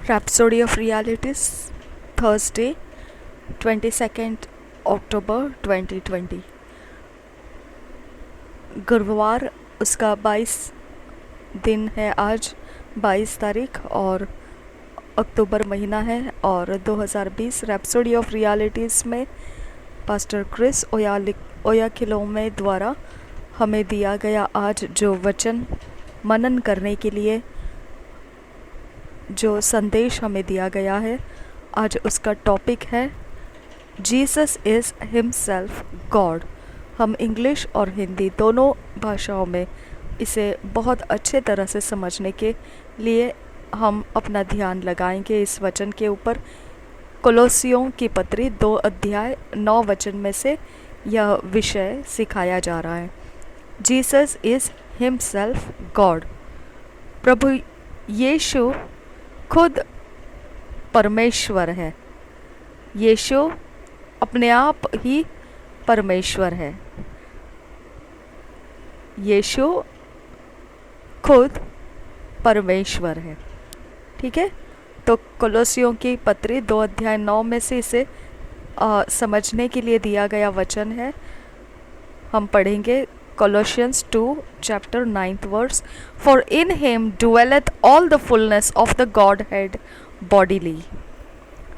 Rhapsody of Realities, Thursday, 22nd अक्टूबर 2020। गुरुवार उसका 22 दिन है आज, 22 तारीख और अक्टूबर महीना है और 2020। रैप्सोडी ऑफ रियलिटीज़ में पास्टर क्रिस ओयाखिलोमे द्वारा हमें दिया गया आज जो वचन मनन करने के लिए जो संदेश हमें दिया गया है, आज उसका टॉपिक है जीसस इज़ हिमसेल्फ गॉड। हम इंग्लिश और हिंदी दोनों भाषाओं में इसे बहुत अच्छे तरह से समझने के लिए हम अपना ध्यान लगाएंगे इस वचन के ऊपर। कोलोसियों की पत्री 2 अध्याय 9 वचन में से यह विषय सिखाया जा रहा है। Jesus is himself God. प्रभु यीशु खुद परमेश्वर है। यीशु अपने आप ही परमेश्वर है। यीशु खुद परमेश्वर है। ठीक है, तो कोलोसियों की पत्री 2 अध्याय 9 में से इसे समझने के लिए दिया गया वचन है। हम पढ़ेंगे Colossians 2 chapter 9th verse, for in him dwelleth all the fullness of the Godhead bodily।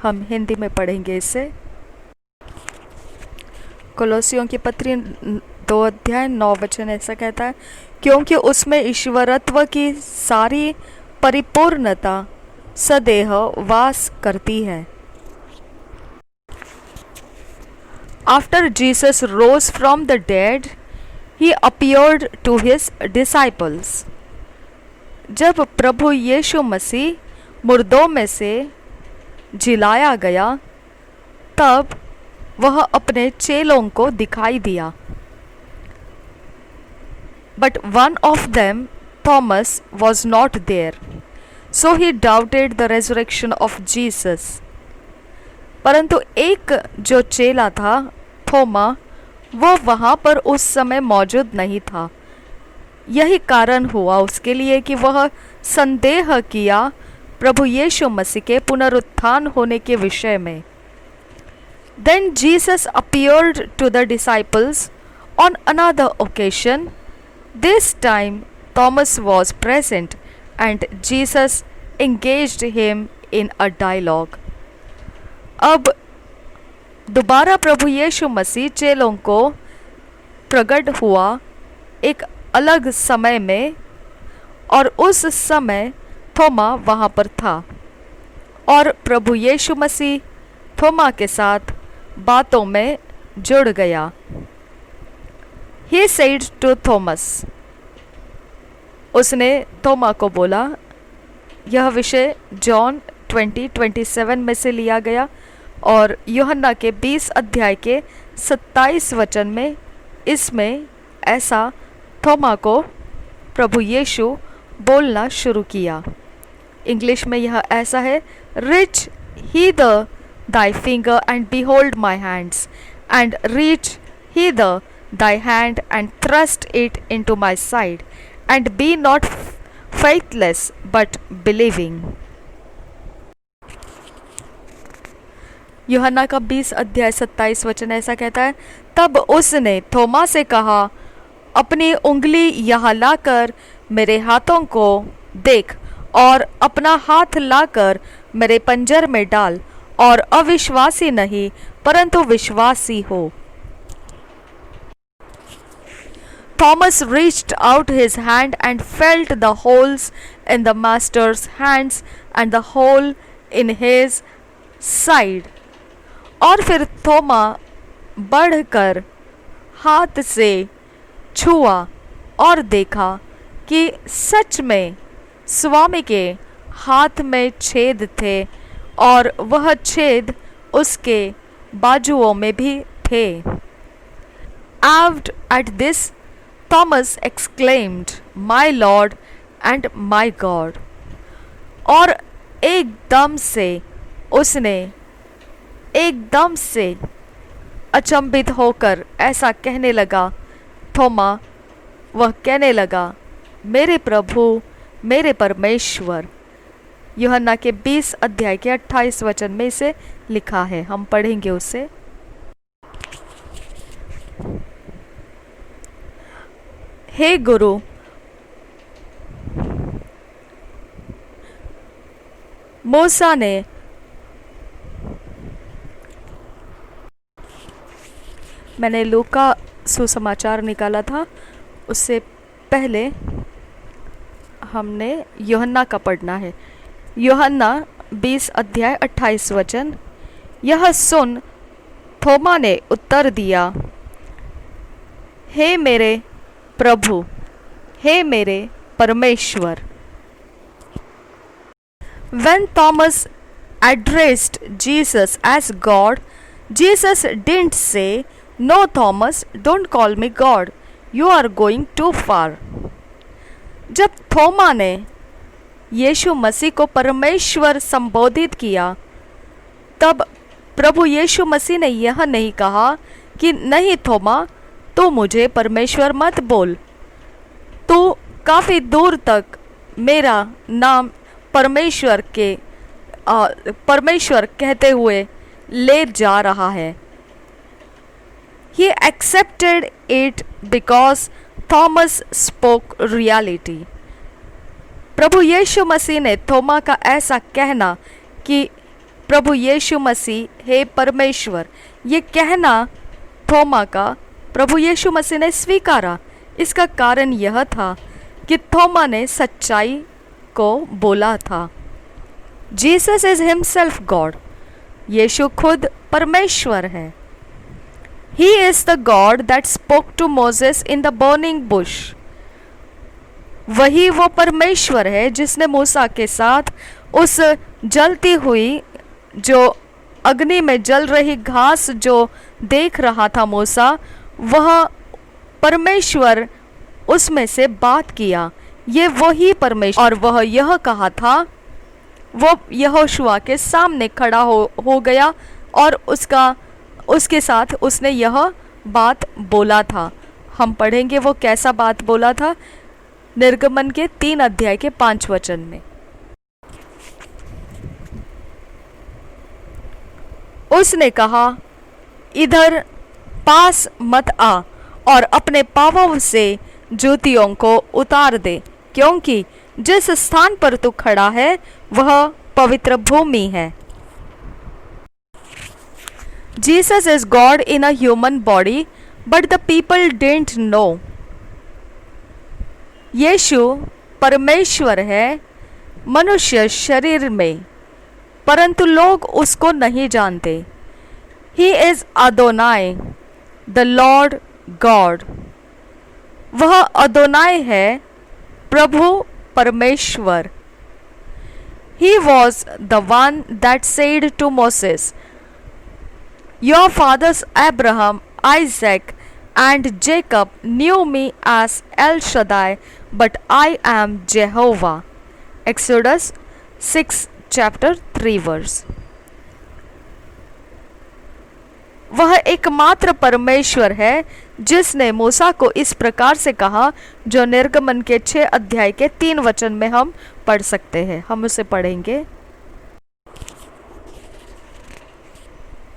हम हिंदी में पढ़ेंगे इसे। कोलोसियों की पत्री 2 अध्याय 9 वचन ऐसा कहता है, क्योंकि उसमें ईश्वरत्व की सारी परिपूर्णता सदेह वास करती है। After Jesus rose from the dead, He appeared to his disciples। जब प्रभु यीशु मसीह मुर्दों में से जिलाया गया, तब वह अपने चेलों को दिखाई दिया। But one of them, Thomas, was not there, so he doubted the resurrection of Jesus। परंतु एक जो चेला था, थोमा, वो वहाँ पर उस समय मौजूद नहीं था। यही कारण हुआ उसके लिए कि वह संदेह किया प्रभु यीशु मसीह के पुनरुत्थान होने के विषय में। Then Jesus appeared to the disciples on another occasion। This time Thomas was present and Jesus engaged him in a dialogue। अब दोबारा प्रभु यीशु मसीह चेलों को प्रकट हुआ एक अलग समय में, और उस समय थोमा वहाँ पर था और प्रभु यीशु मसीह थोमा के साथ बातों में जुड़ गया। He said to Thomas, उसने थोमा को बोला। यह विषय जॉन 20:27 में से लिया गया और यूहन्ना के 20 अध्याय के 27 वचन में इसमें ऐसा थोमा को प्रभु यीशु बोलना शुरू किया। इंग्लिश में यह ऐसा है, reach hither thy finger and behold my hands, and reach hither thy hand and thrust it into my side, and be not faithless but believing. यूहन्ना का 20 अध्याय 27 वचन ऐसा कहता है, तब उसने थोमा से कहा, अपनी उंगली यहाँ लाकर मेरे हाथों को देख और अपना हाथ लाकर मेरे पंजर में डाल, और अविश्वासी नहीं परंतु विश्वासी हो। Thomas reached out his hand and felt the holes in the master's hands and the hole in his side। और फिर थोमा बढ़कर हाथ से छुआ और देखा कि सच में स्वामी के हाथ में छेद थे और वह छेद उसके बाजुओं में भी थे। Awed at this, Thomas exclaimed, My Lord and my God। और एकदम से अचंभित होकर ऐसा कहने लगा थोमा, वह कहने लगा, मेरे प्रभु, मेरे परमेश्वर। यूहन्ना के 20 अध्याय के 28 वचन में इसे लिखा है। हम पढ़ेंगे उसे। हे गुरु, मूसा ने मैंने लूका सुसमाचार निकाला था, उससे पहले हमने यूहन्ना का पढ़ना है। यूहन्ना 20 अध्याय 28 वचन। यह सुन थोमा ने उत्तर दिया, हे मेरे प्रभु, हे मेरे परमेश्वर। When Thomas addressed Jesus as God, Jesus didn't say, "No, Thomas, don't call me God. You are going too far." जब थोमा ने यीशु मसीह को परमेश्वर संबोधित किया, तब प्रभु यीशु मसीह ने यह नहीं कहा कि नहीं थोमा, तू मुझे परमेश्वर मत बोल। तू काफ़ी दूर तक मेरा नाम परमेश्वर कहते हुए ले जा रहा है। He accepted it because Thomas spoke reality. प्रभु यीशु मसीह ने थोमा का ऐसा कहना कि प्रभु यीशु मसीह, हे परमेश्वर, ये कहना थोमा का प्रभु यीशु मसीह ने स्वीकारा। इसका कारण यह था कि थोमा ने सच्चाई को बोला था। Jesus is himself God. Yeshu खुद परमेश्वर है। He is the God that spoke to Moses in the burning bush. वही वो परमेश्वर है जिसने मूसा के साथ उस जलती हुई, जो अग्नि में जल रही घास जो देख रहा था मूसा, वह परमेश्वर उसमें से बात किया। ये वही परमेश्वर, और वह यह कहा था, वो यहोशुआ के सामने खड़ा हो गया और उसके साथ उसने यह बात बोला था। हम पढ़ेंगे वो कैसा बात बोला था। निर्गमन के 3 अध्याय के 5 वचन में उसने कहा, इधर पास मत आ और अपने पांवों से जूतियों को उतार दे, क्योंकि जिस स्थान पर तू खड़ा है वह पवित्र भूमि है। Jesus is God in a human body, but the people didn't know. Yeshu परमेश्वर है मनुष्य शरीर में, परंतु लोग उसको नहीं जानते। He is Adonai, the Lord God. वह अदोनाई है, प्रभु परमेश्वर। He was the one that said to Moses, "Your fathers Abraham, Isaac, and Jacob knew me as El Shaddai, but I am Jehovah." Exodus 6 chapter 3 verse. वह एकमात्र परमेश्वर है जिसने मूसा को इस प्रकार से कहा, जो निर्गमन के 6 अध्याय के 3 वचन में हम पढ़ सकते हैं। हम उसे पढ़ेंगे।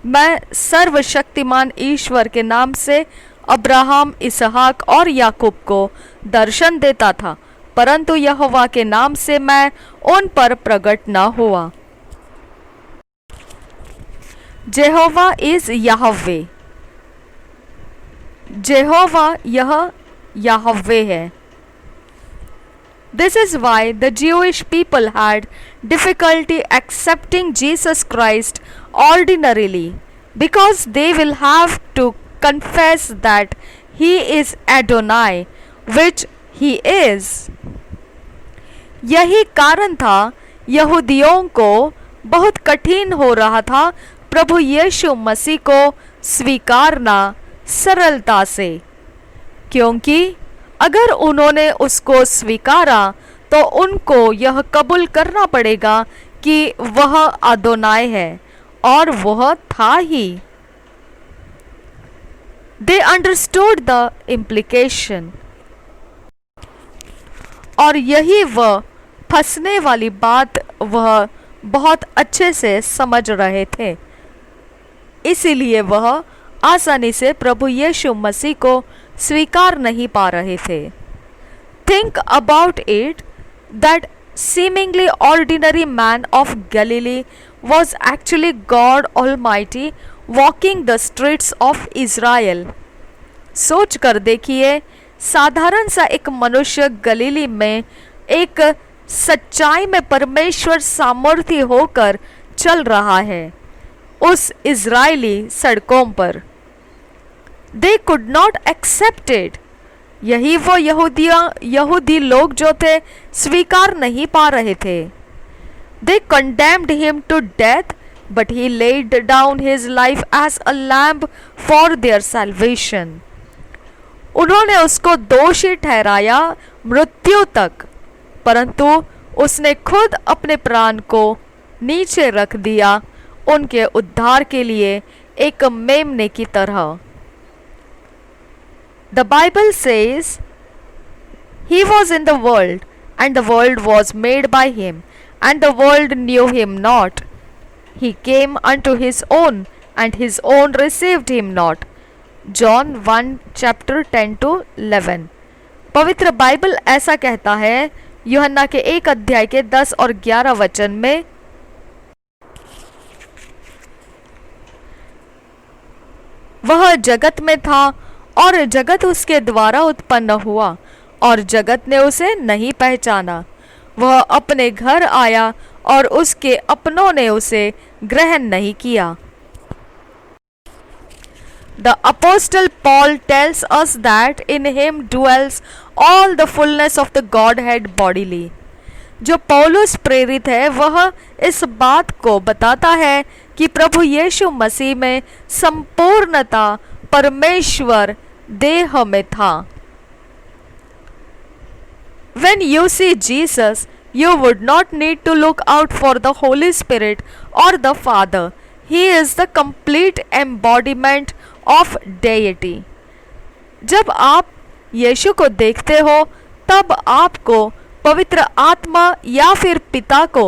मैं सर्वशक्तिमान ईश्वर के नाम से अब्राहम, इसहाक और याकूब को दर्शन देता था, परंतु यहोवा के नाम से मैं उन पर प्रकट न हुआ। जेहोवा इज याहवे। जेहोवा यह याहवे है। This is why the Jewish people had difficulty accepting Jesus Christ ordinarily, because they will have to confess that he is Adonai, which he is. यही कारण था यहूदियों को बहुत कठिन हो रहा था प्रभु यीशु मसीह को स्वीकारना सरलता से, क्योंकि अगर उन्होंने उसको स्वीकारा तो उनको यह कबूल करना पड़ेगा कि वह अदोनाय है, और वह था ही। They understood the implication, और यही वह फंसने वाली बात वह बहुत अच्छे से समझ रहे थे, इसीलिए वह आसानी से प्रभु यीशु मसीह को स्वीकार नहीं पा रहे थे। Think about it that seemingly ordinary man of Galilee was actually God Almighty walking the streets of Israel. सोच कर देखिए, साधारण सा एक मनुष्य गलीली में एक सच्चाई में परमेश्वर सामर्थ्य होकर चल रहा है उस इज़राइली सड़कों पर। They could not accept it. यही वो यहूदी लोग जो थे स्वीकार नहीं पा रहे थे। They condemned him to death, but he laid down his life as a lamb for their salvation. उन्होंने उसको दोषी ठहराया मृत्यु तक, परंतु उसने खुद अपने प्राण को नीचे रख दिया उनके उद्धार के लिए, एक मेमने की तरह। The Bible says, He was in the world, and the world was made by Him, and the world knew Him not. He came unto His own, and His own received Him not. John 1 chapter 10 to 11। पवित्र Bible ऐसा कहता है यूहन्ना के 1 अध्याय के 10 और 11 वचन में, वह जगत में था और जगत उसके द्वारा उत्पन्न हुआ और जगत ने उसे नहीं पहचाना। वह अपने घर आया और उसके अपनों ने उसे ग्रहण नहीं किया। The Apostle Paul tells us that in him dwells all the fullness of the Godhead bodily। जो पौलुस प्रेरित है वह इस बात को बताता है कि प्रभु यीशु मसीह में संपूर्णता परमेश्वर देह में था। When you see Jesus, you would not need to look out for the Holy Spirit or the Father. He is the complete embodiment of deity. जब आप यीशु को देखते हो तब आपको पवित्र आत्मा या फिर पिता को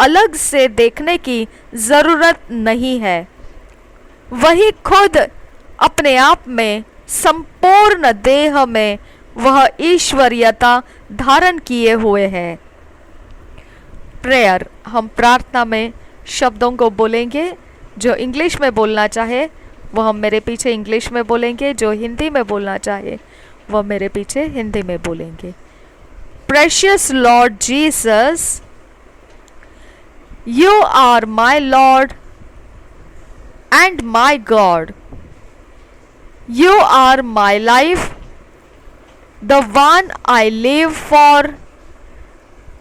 अलग से देखने की जरूरत नहीं है। वही खुद अपने आप में संपूर्ण देह में वह ईश्वरीयता धारण किए हुए हैं। प्रेयर, हम प्रार्थना में शब्दों को बोलेंगे। जो इंग्लिश में बोलना चाहे वह हम मेरे पीछे इंग्लिश में बोलेंगे, जो हिंदी में बोलना चाहे वह मेरे पीछे हिंदी में बोलेंगे। Precious Lord Jesus, you are my Lord and my God. You are my life, the one I live for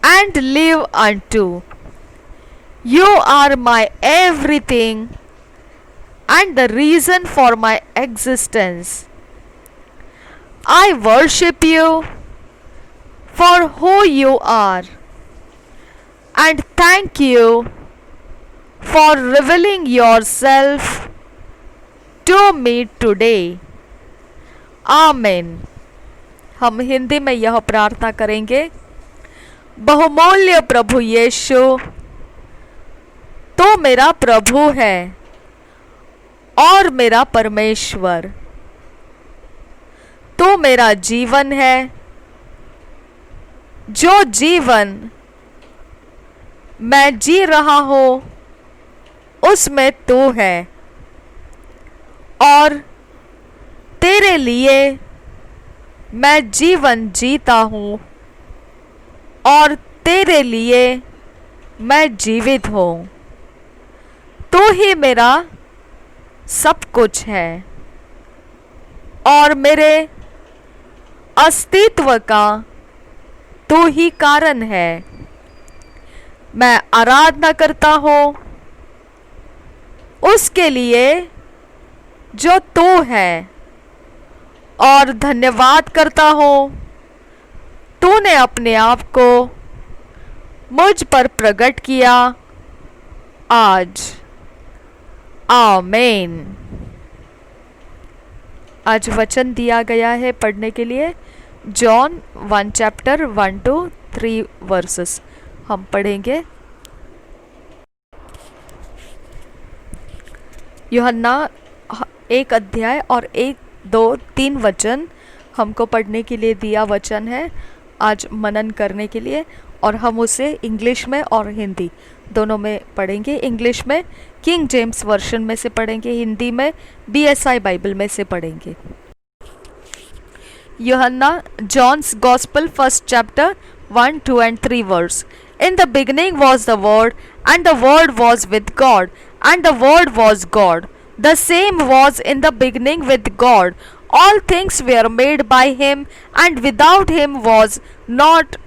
and live unto. You are my everything and the reason for my existence. I worship you for who you are and thank you for revealing yourself to me today. आमेन। हम हिंदी में यह प्रार्थना करेंगे। बहुमूल्य प्रभु यीशु, तो मेरा प्रभु है और मेरा परमेश्वर। तो मेरा जीवन है। जो जीवन मैं जी रहा हूं उसमें तू है और तेरे लिए मैं जीवन जीता हूँ और तेरे लिए मैं जीवित हूँ। तू ही मेरा सब कुछ है और मेरे अस्तित्व का तू ही कारण है। मैं आराधना करता हूँ उसके लिए जो तू है और धन्यवाद करता हूँ तूने अपने आप को मुझ पर प्रकट किया आज। आमीन। आज वचन दिया गया है पढ़ने के लिए जॉन 1 chapter 1 to 3 verses। हम पढ़ेंगे। यूहन्ना 1 अध्याय और 1, 2, 3 वचन हमको पढ़ने के लिए दिया वचन है आज मनन करने के लिए, और हम उसे इंग्लिश में और हिंदी दोनों में पढ़ेंगे। इंग्लिश में किंग जेम्स वर्शन में से पढ़ेंगे, हिंदी में BSI बाइबल में से पढ़ेंगे। यूहन्ना John's gospel 1st chapter 1, 2 and 3 verse. In the beginning was the Word, and the Word was with God, and the Word was God. The same was in the beginning with God. All things were made by him, and without him was not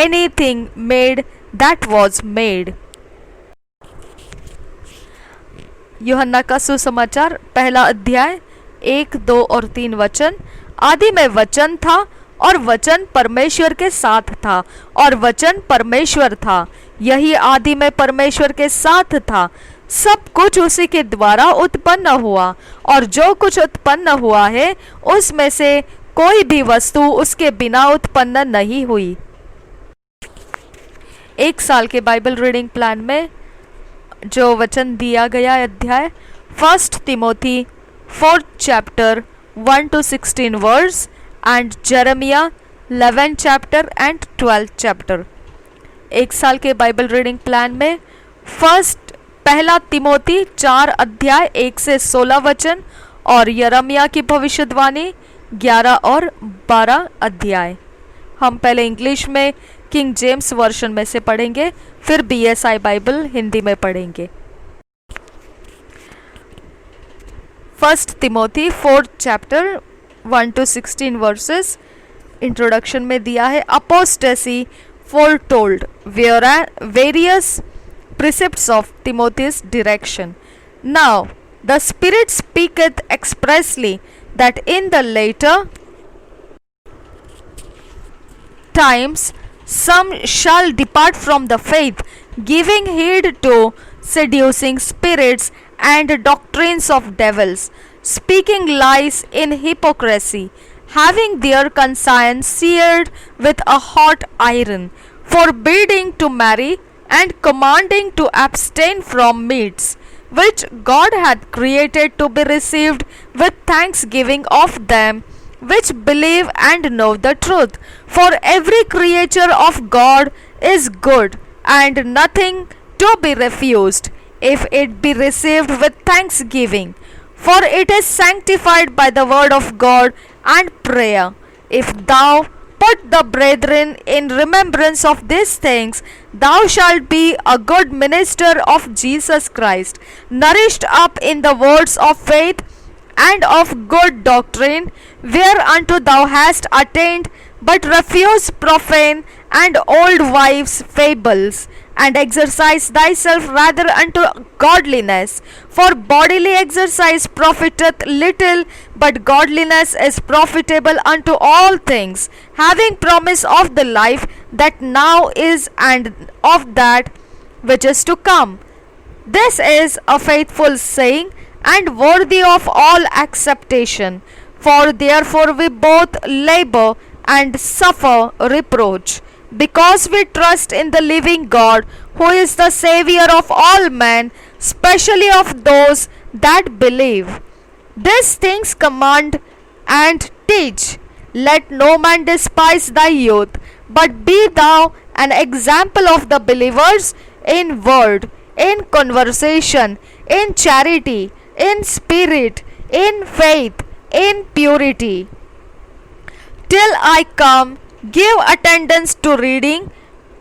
anything made that was made. यूहन्ना का सुसमाचार 1 अध्याय 1, 2 और 3 वचन। आदि में वचन था, और वचन परमेश्वर के साथ था, और वचन परमेश्वर था। यही आदि में परमेश्वर के साथ था। सब कुछ उसी के द्वारा उत्पन्न हुआ, और जो कुछ उत्पन्न हुआ है उसमें से कोई भी वस्तु उसके बिना उत्पन्न नहीं हुई। 1 साल के बाइबल रीडिंग प्लान में जो वचन दिया गया अध्याय 1 Timothy 4th chapter 1 to 16 verse and Jeremiah 11th chapter and 12th chapter। 1 साल के बाइबल रीडिंग प्लान में 1 तिमोथी 4 अध्याय 1 से 16 वचन और यरमिया की भविष्यवाणी 11 और 12 अध्याय। हम पहले इंग्लिश में किंग जेम्स वर्शन में से पढ़ेंगे, फिर BSI बाइबल हिंदी में पढ़ेंगे। 1 Timothy 4th chapter 1 to 16 versus. Introduction में दिया है, apostasy foretold various precepts of Timothy's direction. Now the Spirit speaketh expressly that in the later times some shall depart from the faith, giving heed to seducing spirits and doctrines of devils, speaking lies in hypocrisy, having their conscience seared with a hot iron, forbidding to marry, and commanding to abstain from meats, which God hath created to be received with thanksgiving of them which believe and know the truth. For every creature of God is good, and nothing to be refused, if it be received with thanksgiving, for it is sanctified by the word of God and prayer. If thou put the brethren in remembrance of these things, thou shalt be a good minister of Jesus Christ, nourished up in the words of faith and of good doctrine, whereunto thou hast attained, but refuse profane and old wives' fables, and exercise thyself rather unto godliness. For bodily exercise profiteth little, but godliness is profitable unto all things, having promise of the life that now is and of that which is to come. This is a faithful saying, and worthy of all acceptation. For therefore we both labor and suffer reproach, because we trust in the living God, who is the Saviour of all men, specially of those that believe. These things command and teach. Let no man despise thy youth, but be thou an example of the believers in word, in conversation, in charity, in spirit, in faith, in purity. Till I come, give attendance to reading,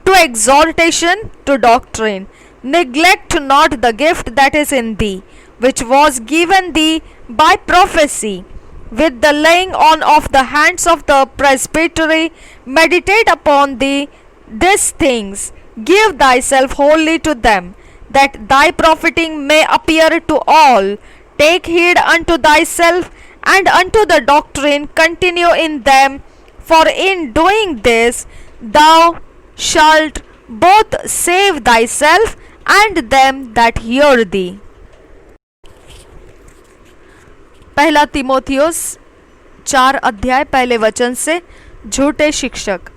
to exhortation, to doctrine. Neglect not the gift that is in thee, which was given thee by prophecy. With the laying on of the hands of the presbytery, meditate upon these things. Give thyself wholly to them, that thy profiting may appear to all. Take heed unto thyself and unto the doctrine, continue in them, for in doing this thou shalt both save thyself and them that hear thee. 1 तीमुथियुस 4 अध्याय पहले वचन से। झूठे शिक्षक।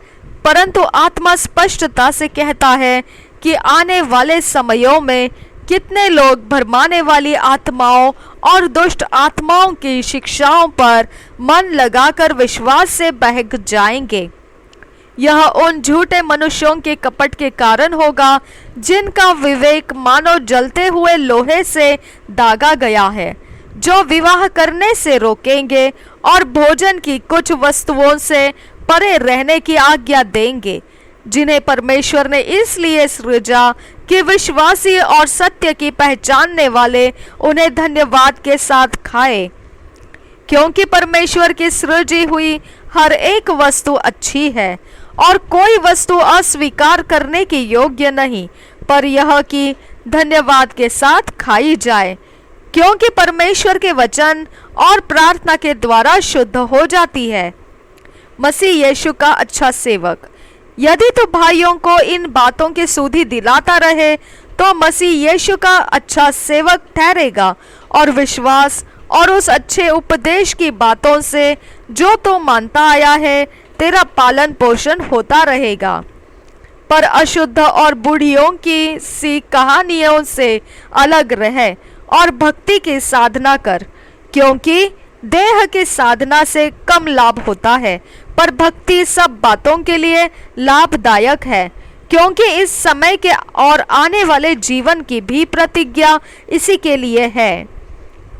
परंतु आत्मा स्पष्टता से कहता है कि आने वाले समयों में कितने लोग भरमाने वाली आत्माओं और दुष्ट आत्माओं की शिक्षाओं पर मन लगाकर विश्वास से बहक जाएंगे। यह उन झूठे मनुष्यों के कपट के कारण होगा जिनका विवेक मानो जलते हुए लोहे से दागा गया है, जो विवाह करने से रोकेंगे और भोजन की कुछ वस्तुओं से परे रहने की आज्ञा देंगे, जिन्हें परमेश्वर ने इसलिए सृजा कि विश्वासी और सत्य की पहचानने वाले उन्हें धन्यवाद के साथ खाए। क्योंकि परमेश्वर की सृजी हुई हर एक वस्तु अच्छी है और कोई वस्तु अस्वीकार करने की योग्य नहीं, पर यह कि धन्यवाद के साथ खाई जाए, क्योंकि परमेश्वर के वचन और प्रार्थना के द्वारा शुद्ध हो जाती है। मसीह यीशु का अच्छा सेवक। यदि तू भाइयों को इन बातों की सुधि दिलाता रहे तो मसीह यीशु का अच्छा सेवक ठहरेगा और विश्वास और उस अच्छे उपदेश की बातों से जो तू मानता आया है तेरा पालन पोषण होता रहेगा। पर अशुद्ध और बूढ़ियों की सी कहानियों से अलग रहे और भक्ति की साधना कर, क्योंकि देह की साधना से कम लाभ होता है, पर भक्ति सब बातों के लिए लाभदायक है, क्योंकि इस समय के और आने वाले जीवन की भी प्रतिज्ञा इसी के लिए है।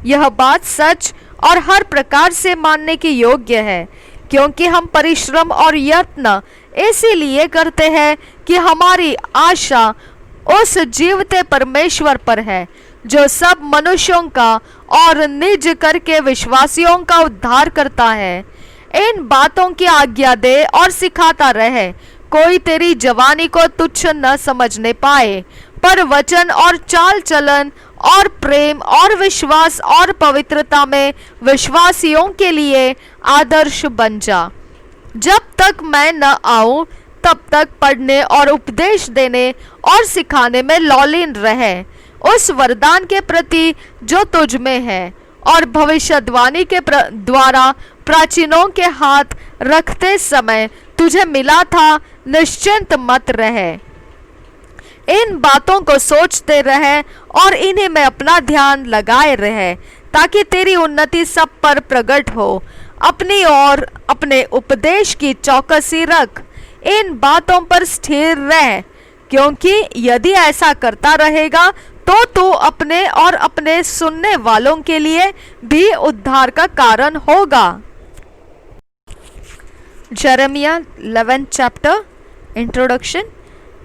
यह बात सच और हर प्रकार से मानने की योग्य है, क्योंकि हम परिश्रम और यत्न इसीलिए करते हैं कि हमारी आशा उस जीवते परमेश्वर पर है, जो सब मनुष्यों का और निज करके विश्वासियों का उद्धार करता है। इन बातों की आज्ञा दे और सिखाता रहे, कोई तेरी जवानी को तुच्छ न समझने पाए, पर वचन और चाल चलन और प्रेम और विश्वास और पवित्रता में विश्वासियों के लिए आदर्श बन जा। जब तक मैं न आऊं तब तक पढ़ने और उपदेश देने और सिखाने में लौलीन रहे, उस वरदान के प्रति जो तुझ में है, और भविष्यवाणी के द्वारा प्राचीनों के हाथ रखते समय तुझे मिला था निश्चिंत मत रहे। इन बातों को सोचते रहे और इन्हीं में अपना ध्यान लगाए रहे, ताकि तेरी उन्नति सब पर प्रकट हो। अपनी और अपने उपदेश की चौकसी रख, इन बातों पर स्थिर रह, क्योंकि यदि ऐसा करता रहेगा तो तू अपने और अपने सुनने वालों के लिए भी उद्धार का कारण होगा। Jeremiah 11th chapter Introduction.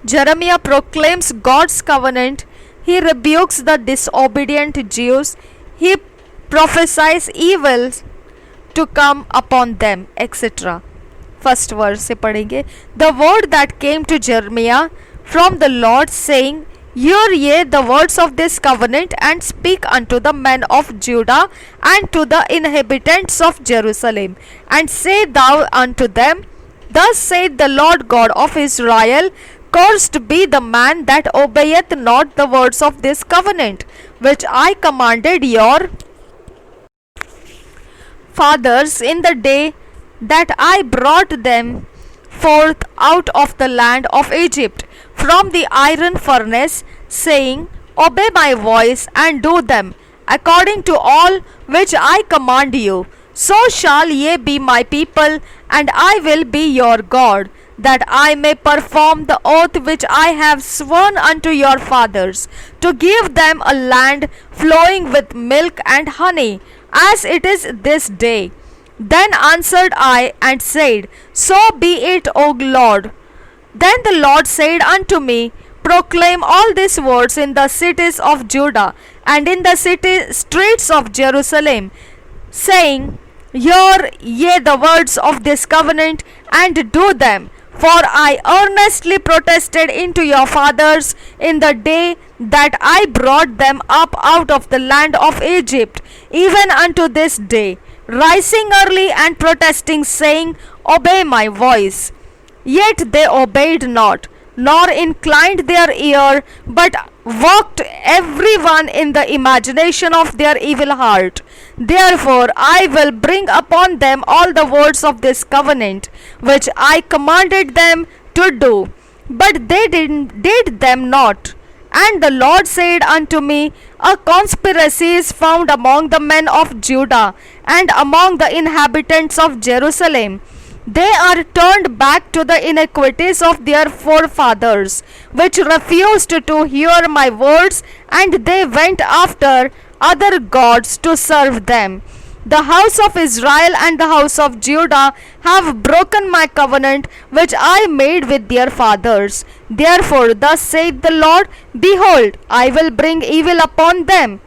Jeremiah proclaims God's covenant. He rebukes the disobedient Jews. He prophesies evil to come upon them, etc. First verse से पढ़ेंगे. The word that came to Jeremiah from the Lord, saying, Hear ye the words of this covenant, and speak unto the men of Judah and to the inhabitants of Jerusalem, and say thou unto them, Thus saith the Lord God of Israel, Cursed be the man that obeyeth not the words of this covenant, which I commanded your fathers in the day that I brought them forth out of the land of Egypt from the iron furnace, saying, Obey my voice and do them, according to all which I command you. So shall ye be my people, and I will be your God, that I may perform the oath which I have sworn unto your fathers, to give them a land flowing with milk and honey, as it is this day. Then answered I and said, So be it, O Lord. Then the Lord said unto me, Proclaim all these words in the cities of Judah and in the streets of Jerusalem, saying, Hear ye the words of this covenant, and do them. For I earnestly protested unto your fathers in the day that I brought them up out of the land of Egypt, even unto this day, rising early and protesting, saying, Obey my voice. Yet they obeyed not, nor inclined their ear, but walked every one in the imagination of their evil heart. Therefore I will bring upon them all the words of this covenant, which I commanded them to do, but they did them not. And the Lord said unto me, a conspiracy is found among the men of Judah and among the inhabitants of Jerusalem. They are turned back to the iniquities of their forefathers, which refused to hear my words, and they went after other gods to serve them. The house of Israel and the house of Judah have broken my covenant which I made with their fathers. Therefore, thus saith the Lord, behold, I will bring evil upon them,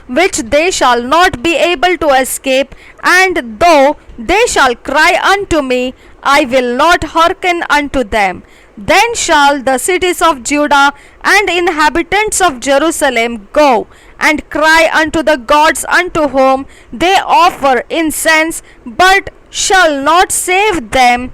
which they shall not be able to escape, and though they shall cry unto me, I will not hearken unto them. Then shall the cities of Judah and inhabitants of Jerusalem go and cry unto the gods unto whom they offer incense, but shall not save them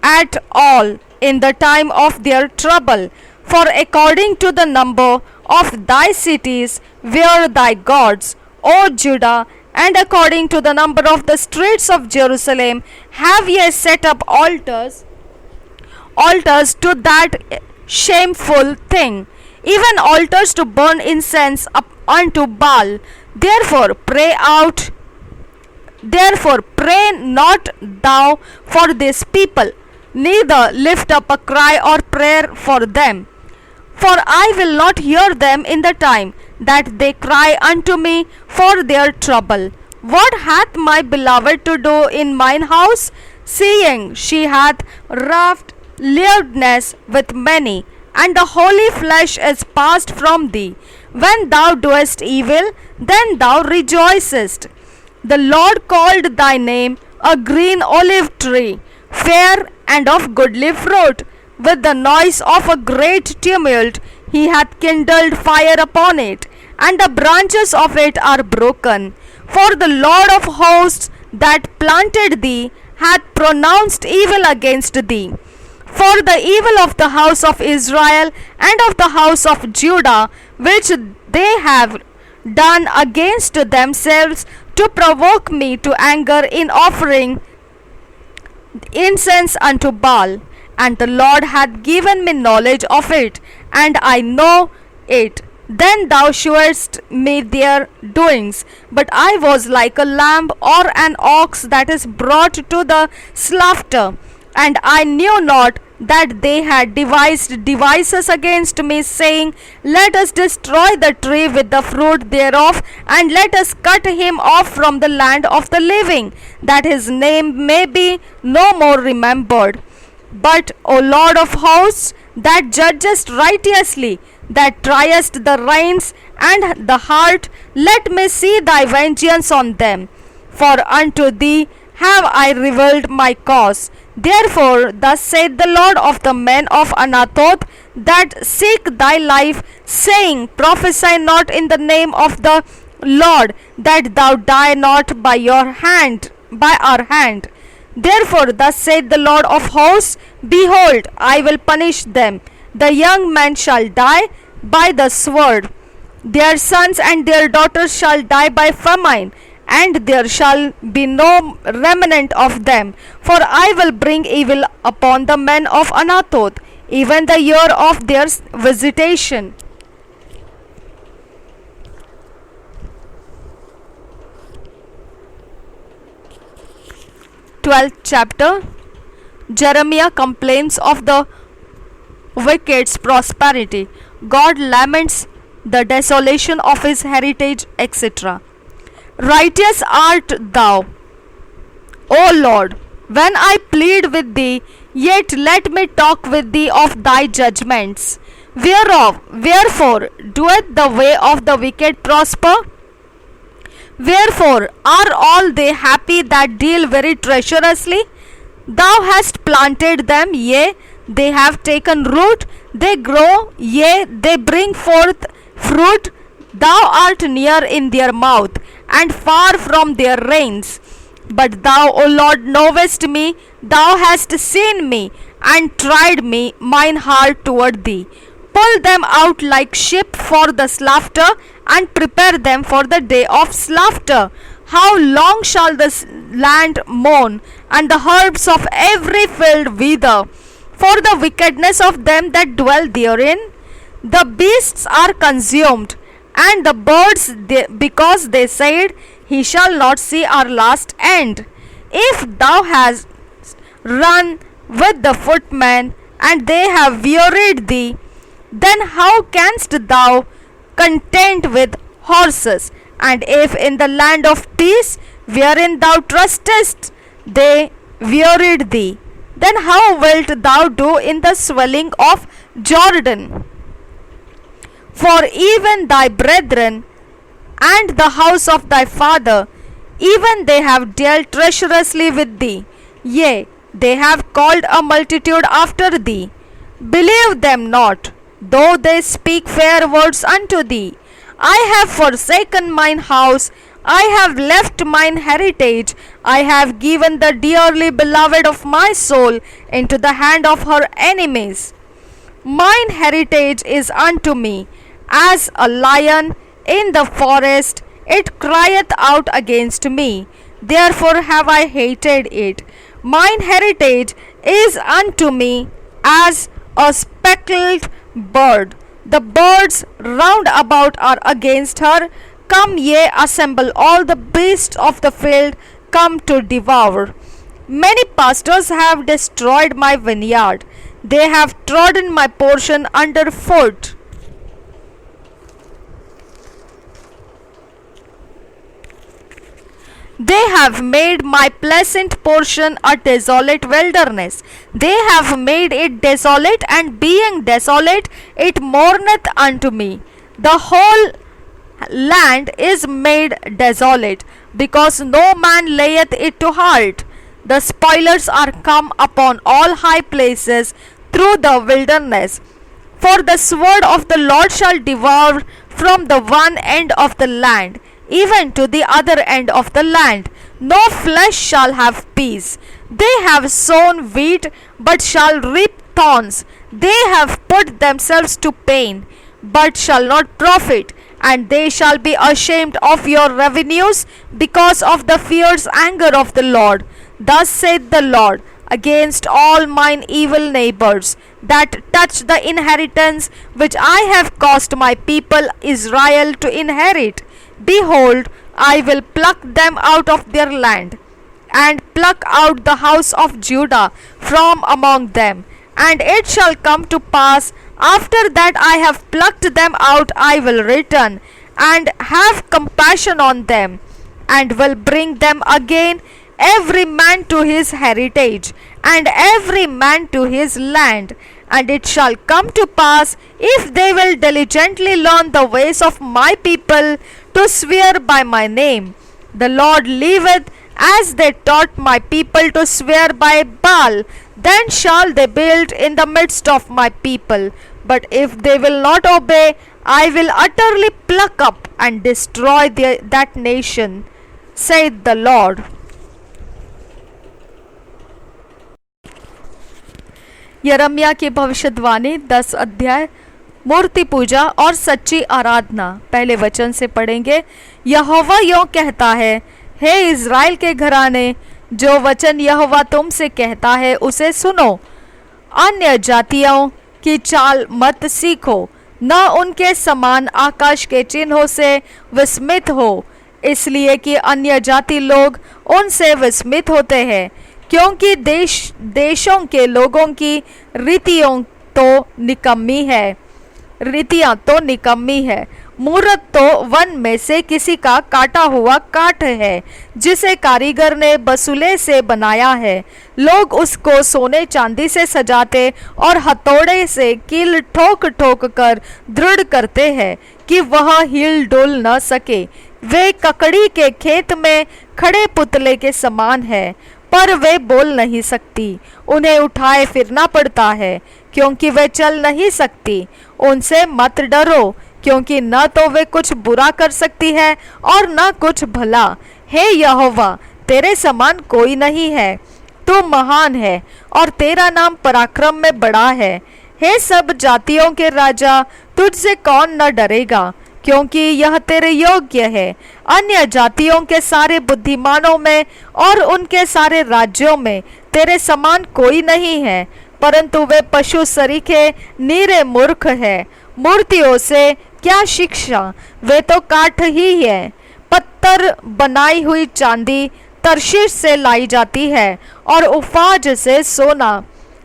at all in the time of their trouble. For according to the number of thy cities were thy gods, O Judah, and according to the number of the streets of Jerusalem have ye set up altars to that shameful thing, even altars to burn incense up unto Baal. Therefore pray not thou for this people, neither lift up a cry or prayer for them. For I will not hear them in the time that they cry unto me for their trouble. What hath my beloved to do in mine house, seeing she hath wrought lewdness with many, and the holy flesh is passed from thee? When thou doest evil, then thou rejoicest. The Lord called thy name a green olive tree, fair and of goodly fruit. With the noise of a great tumult he hath kindled fire upon it, and the branches of it are broken. For the Lord of hosts that planted thee hath pronounced evil against thee. For the evil of the house of Israel and of the house of Judah, which they have done against themselves to provoke me to anger in offering incense unto Baal. And the Lord hath given me knowledge of it, and I know it. Then thou shewest me their doings, but I was like a lamb or an ox that is brought to the slaughter, and I knew not that they had devised devices against me, saying, let us destroy the tree with the fruit thereof, and let us cut him off from the land of the living, that his name may be no more remembered. But, O Lord of hosts, that judgest righteously, that triest the reins and the heart, let me see thy vengeance on them. For unto thee have I revealed my cause. Therefore, thus saith the Lord of the men of Anathoth, that seek thy life, saying, prophesy not in the name of the Lord, that thou die not by our hand. Therefore, thus saith the Lord of hosts, behold, I will punish them. The young men shall die by the sword, their sons and their daughters shall die by famine, and there shall be no remnant of them. For I will bring evil upon the men of Anathoth, even the year of their visitation. 12th chapter. Jeremiah complains of the wicked's prosperity. God laments the desolation of his heritage, etc. Righteous art thou, O Lord, when I plead with thee, yet let me talk with thee of thy judgments. Wherefore doeth the way of the wicked prosper? Wherefore are all they happy that deal very treacherously? Thou hast planted them, yea, they have taken root, they grow, yea, they bring forth fruit. Thou art near in their mouth, and far from their reins. But thou, O Lord, knowest me, thou hast seen me, and tried me mine heart toward thee. Pull them out like sheep for the slaughter, and prepare them for the day of slaughter. How long shall the land mourn, and the herbs of every field wither, for the wickedness of them that dwell therein? The beasts are consumed, and the birds, because they said, He shall not see our last end. If thou hast run with the footmen, and they have wearied thee, then how canst thou contend with horses? And if in the land of peace, wherein thou trustest, they wearied thee, then how wilt thou do in the swelling of Jordan? For even thy brethren and the house of thy father, even they have dealt treacherously with thee. Yea, they have called a multitude after thee. Believe them not, though they speak fair words unto thee. I have forsaken mine house, I have left mine heritage, I have given the dearly beloved of my soul into the hand of her enemies. Mine heritage is unto me, as a lion in the forest, it crieth out against me. Therefore have I hated it. Mine heritage is unto me as a speckled bird. The birds round about are against her. Come ye, assemble all the beasts of the field, come to devour. Many pastors have destroyed my vineyard. They have trodden my portion under foot. They have made my pleasant portion a desolate wilderness. They have made it desolate, and being desolate, it mourneth unto me. The whole land is made desolate, because no man layeth it to heart. The spoilers are come upon all high places through the wilderness. For the sword of the Lord shall devour from the one end of the land, even to the other end of the land. No flesh shall have peace. They have sown wheat, but shall reap thorns. They have put themselves to pain, but shall not profit. And they shall be ashamed of your revenues, because of the fierce anger of the Lord. Thus saith the Lord, against all mine evil neighbors that touch the inheritance which I have caused my people Israel to inherit. Behold, I will pluck them out of their land, and pluck out the house of Judah from among them. And it shall come to pass, after that I have plucked them out, I will return, and have compassion on them, and will bring them again, every man to his heritage, and every man to his land. And it shall come to pass, if they will diligently learn the ways of my people, to swear by my name. The Lord liveth, as they taught my people to swear by Baal, then shall they build in the midst of my people. But if they will not obey, I will utterly pluck up and destroy that nation, saith the Lord. यरम्या की भविष्यवाणी 10 अध्याय। मूर्ति पूजा और सच्ची आराधना। पहले वचन से पढ़ेंगे। यहोवा यों कहता है, हे इज़राइल के घराने, जो वचन यहोवा तुमसे कहता है उसे सुनो। अन्य जातियों की चाल मत सीखो, न उनके समान आकाश के चिन्हों से विस्मित हो, इसलिए कि अन्य जाति लोग उनसे विस्मित होते हैं, क्योंकि देशों के लोगों की रीतियां तो निकम्मी है। मूरत तो वन में से किसी का काटा हुआ काठ है, जिसे कारीगर ने बसूले से बनाया है। लोग उसको सोने चांदी से सजाते और हथौड़े से कील ठोक ठोक कर दृढ़ करते हैं कि वह हिल डुल न सके। वे ककड़ी के खेत में खड़े पुतले के समान है, पर वे बोल नहीं सकती। उन्हें उठाए फिरना पड़ता है, क्योंकि वे चल नहीं सकती। उनसे मत डरो, क्योंकि न तो वे कुछ बुरा कर सकती है और न कुछ भला। हे यहोवा, तेरे समान कोई नहीं है। तू महान है और तेरा नाम पराक्रम में बड़ा है। हे सब जातियों के राजा, तुझसे कौन न डरेगा, क्योंकि यह तेरे योग्य है। अन्य जातियों के सारे बुद्धिमानों में और उनके सारे राज्यों में तेरे समान कोई नहीं है, परंतु वे पशु सरीखे नीरे मूर्ख है। मूर्तियों से क्या शिक्षा, वे तो काठ ही है। पत्थर बनाई हुई चांदी तर्शीश से लाई जाती है और उफाज से सोना।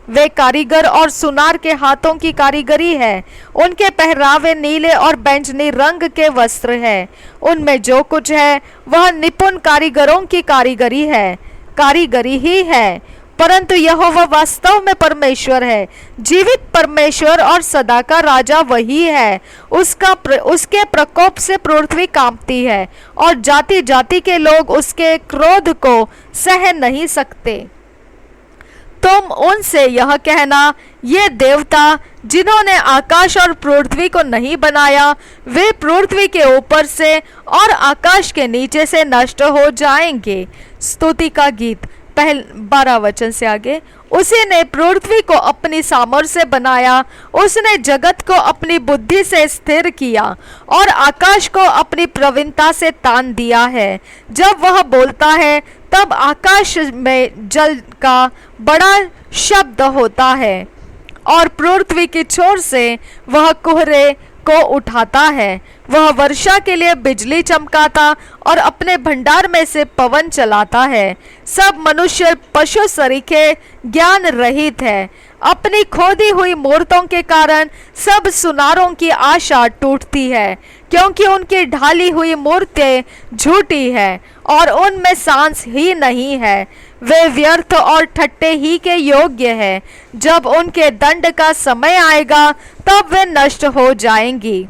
वे कारीगर और सुनार के हाथों की कारीगरी है। उनके पहरावे नीले और बैंगनी रंग के वस्त्र है। उनमें जो कुछ है वह निपुण कारीगरों की कारीगरी ही है। परंतु यहोवा वास्तव में परमेश्वर है, जीवित परमेश्वर और सदा का राजा वही है। उसके प्रकोप से पृथ्वी कांपती है और जाति जाति के लोग उसके क्रोध को सह नहीं सकते। तुम उनसे यह कहना, ये देवता जिन्होंने आकाश और पृथ्वी को नहीं बनाया, वे पृथ्वी के ऊपर से और आकाश के नीचे से नष्ट हो जाएंगे। स्तुति का गीत 12 वचन से आगे। उसी ने पृथ्वी को अपनी सामर्थ्य से बनाया, उसने जगत को अपनी बुद्धि से स्थिर किया और आकाश को अपनी प्रवीणता से तान दिया है। जब वह बोलता है तब आकाश में जल का बड़ा शब्द होता है और पृथ्वी की छोर से वह कोहरे को उठाता है। वह वर्षा के लिए बिजली चमकाता और अपने भंडार में से पवन चलाता है। सब मनुष्य पशु सरीखे ज्ञान रहित है। अपनी खोदी हुई मूर्तों के कारण सब सुनारों की आशा टूटती है, क्योंकि उनकी ढाली हुई मूर्तें झूठी है और उनमें सांस ही नहीं है। वे व्यर्थ और ठट्टे ही के योग्य है। जब उनके दंड का समय आएगा तब वे नष्ट हो जाएंगी।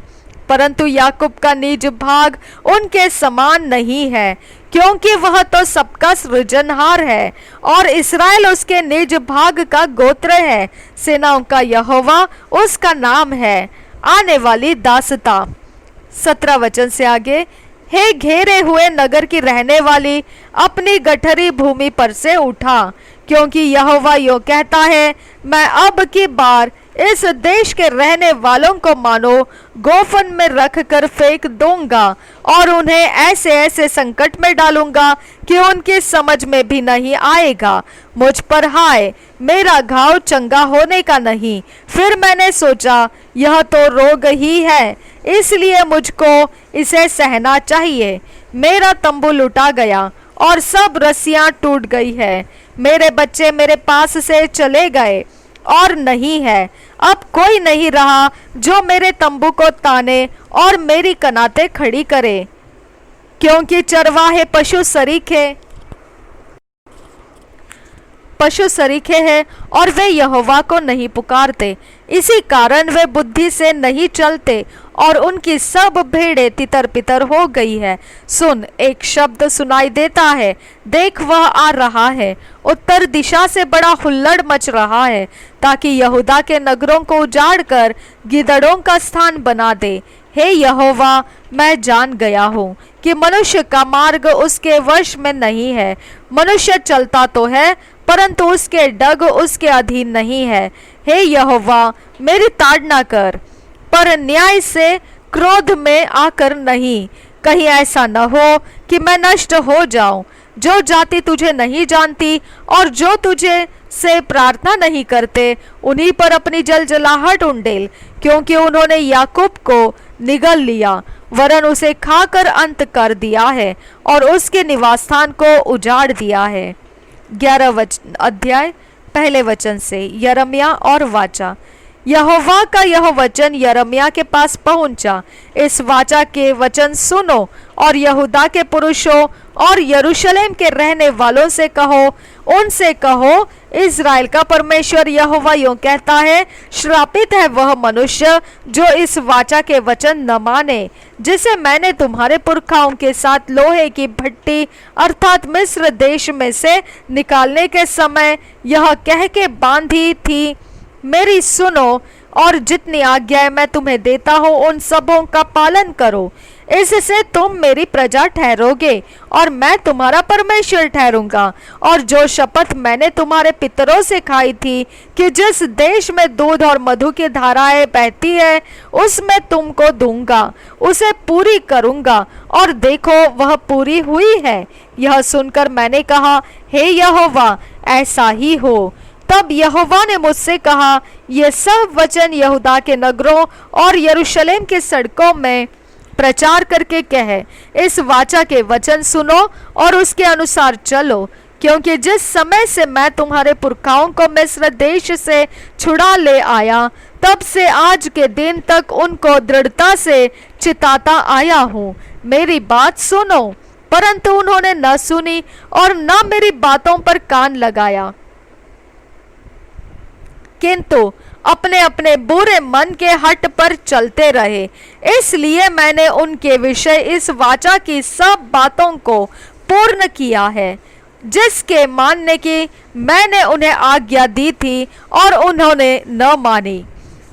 परंतु याकूब का निज भाग उनके समान नहीं है, क्योंकि वह तो सबका सृजनहार है और इस्राएल उसके निज भाग का गोत्र है। सेनाओं का यहोवा उसका नाम है। आने वाली दासता 17 वचन से आगे। हे घेरे हुए नगर की रहने वाली, अपनी गठरी भूमि पर से उठा, क्योंकि यहोवा यो कहता है, मैं अब की बार इस देश के रहने वालों को मानो गोफन में रख कर फेंक दूंगा और उन्हें ऐसे ऐसे संकट में डालूंगा कि उनकी समझ में भी नहीं आएगा। मुझ पर हाय, मेरा घाव चंगा होने का नहीं। फिर मैंने सोचा, यह तो रोग ही है, इसलिए मुझको इसे सहना चाहिए। मेरा तंबू लुटा गया और सब रस्सियां टूट गई है। मेरे बच्चे मेरे पास से चले गए और नहीं है। अब कोई नहीं रहा जो मेरे तंबू को ताने और मेरी कनाते खड़ी करे, क्योंकि चरवाहे पशु सरीखे हैं और वे यहोवा को नहीं पुकारते। इसी कारण वे बुद्धि से नहीं चलते और उनकी सब भेड़ें तितर बितर हो गई है। सुन, एक शब्द सुनाई देता है, देख वह आ रहा है। उत्तर दिशा से बड़ा हुल्लड़ मच रहा है, ताकि यहूदा के नगरों को उजाड़ कर गिदड़ों का स्थान बना दे। हे यहोवा, मैं जान गया हूँ कि मनुष्य का मार्ग उसके वश में नहीं है। मनुष्य चलता तो है, परंतु उसके डग उसके अधीन नहीं है। हे यहोवा, मेरी ताड़ना कर, पर न्याय से क्रोध में आकर नहीं। कहीं ऐसा न हो कि मैं नष्ट हो जाऊं। जो जाति तुझे नहीं जानती और जो तुझे से प्रार्थना नहीं करते, उन्हीं पर अपनी जलजलाहट उंडेल, क्योंकि उन्होंने याकूब को निगल लिया, वरन उसे खाकर अंत कर दिया है और उसके निवासस्थान को उजाड़ दिया है। 11 अध्याय 1 वचन से। यिर्मयाह और वाचा। यहोवा का यह वचन यिर्मयाह के पास पहुंचा। इस वाचा के वचन सुनो और यहूदा के पुरुषों और यरूशलेम के रहने वालों से कहो, उनसे कहो, इज़राइल का परमेश्वर यहोवा यूं कहता है, श्रापित है वह मनुष्य जो इस वाचा के वचन न माने, जिसे मैंने तुम्हारे पुरखाओं के साथ लोहे की भट्टी अर्थात मिस्र देश में से निकालने के समय यह कह के बांधी थी, मेरी सुनो और जितनी आज्ञाएं मैं तुम्हें देता हूँ उन सबों का पालन करो। इससे तुम मेरी प्रजा ठहरोगे और मैं तुम्हारा परमेश्वर ठहरूंगा। और जो शपथ मैंने तुम्हारे पितरों से खाई थी कि जिस देश में दूध और मधु की धाराएं बहती है उसमें तुमको दूंगा, उसे पूरी करूंगा। और देखो वह पूरी हुई है। यह सुनकर मैंने कहा, हे यहोवा, ऐसा ही हो। तब यहोवा ने मुझसे कहा, ये सब वचन यहूदा के नगरों और यरूशलेम के सड़कों में प्रचार करके कह, इस वाचा के वचन सुनो और उसके अनुसार चलो, क्योंकि जिस समय से मैं तुम्हारे पुरखाओं को मिस्र देश से छुड़ा ले आया तब से आज के दिन तक उनको दृढ़ता से चिताता आया हूँ। मेरी बात सुनो। परंतु उन्होंने न सुनी और न मेरी बातों पर कान लगाया, किंतु अपने अपने बुरे मन के हट पर चलते रहे। इसलिए मैंने उनके विषय इस वाचा की सब बातों को पूर्ण किया है, जिसके मानने की मैंने उन्हें आज्ञा दी थी, और उन्होंने न मानी।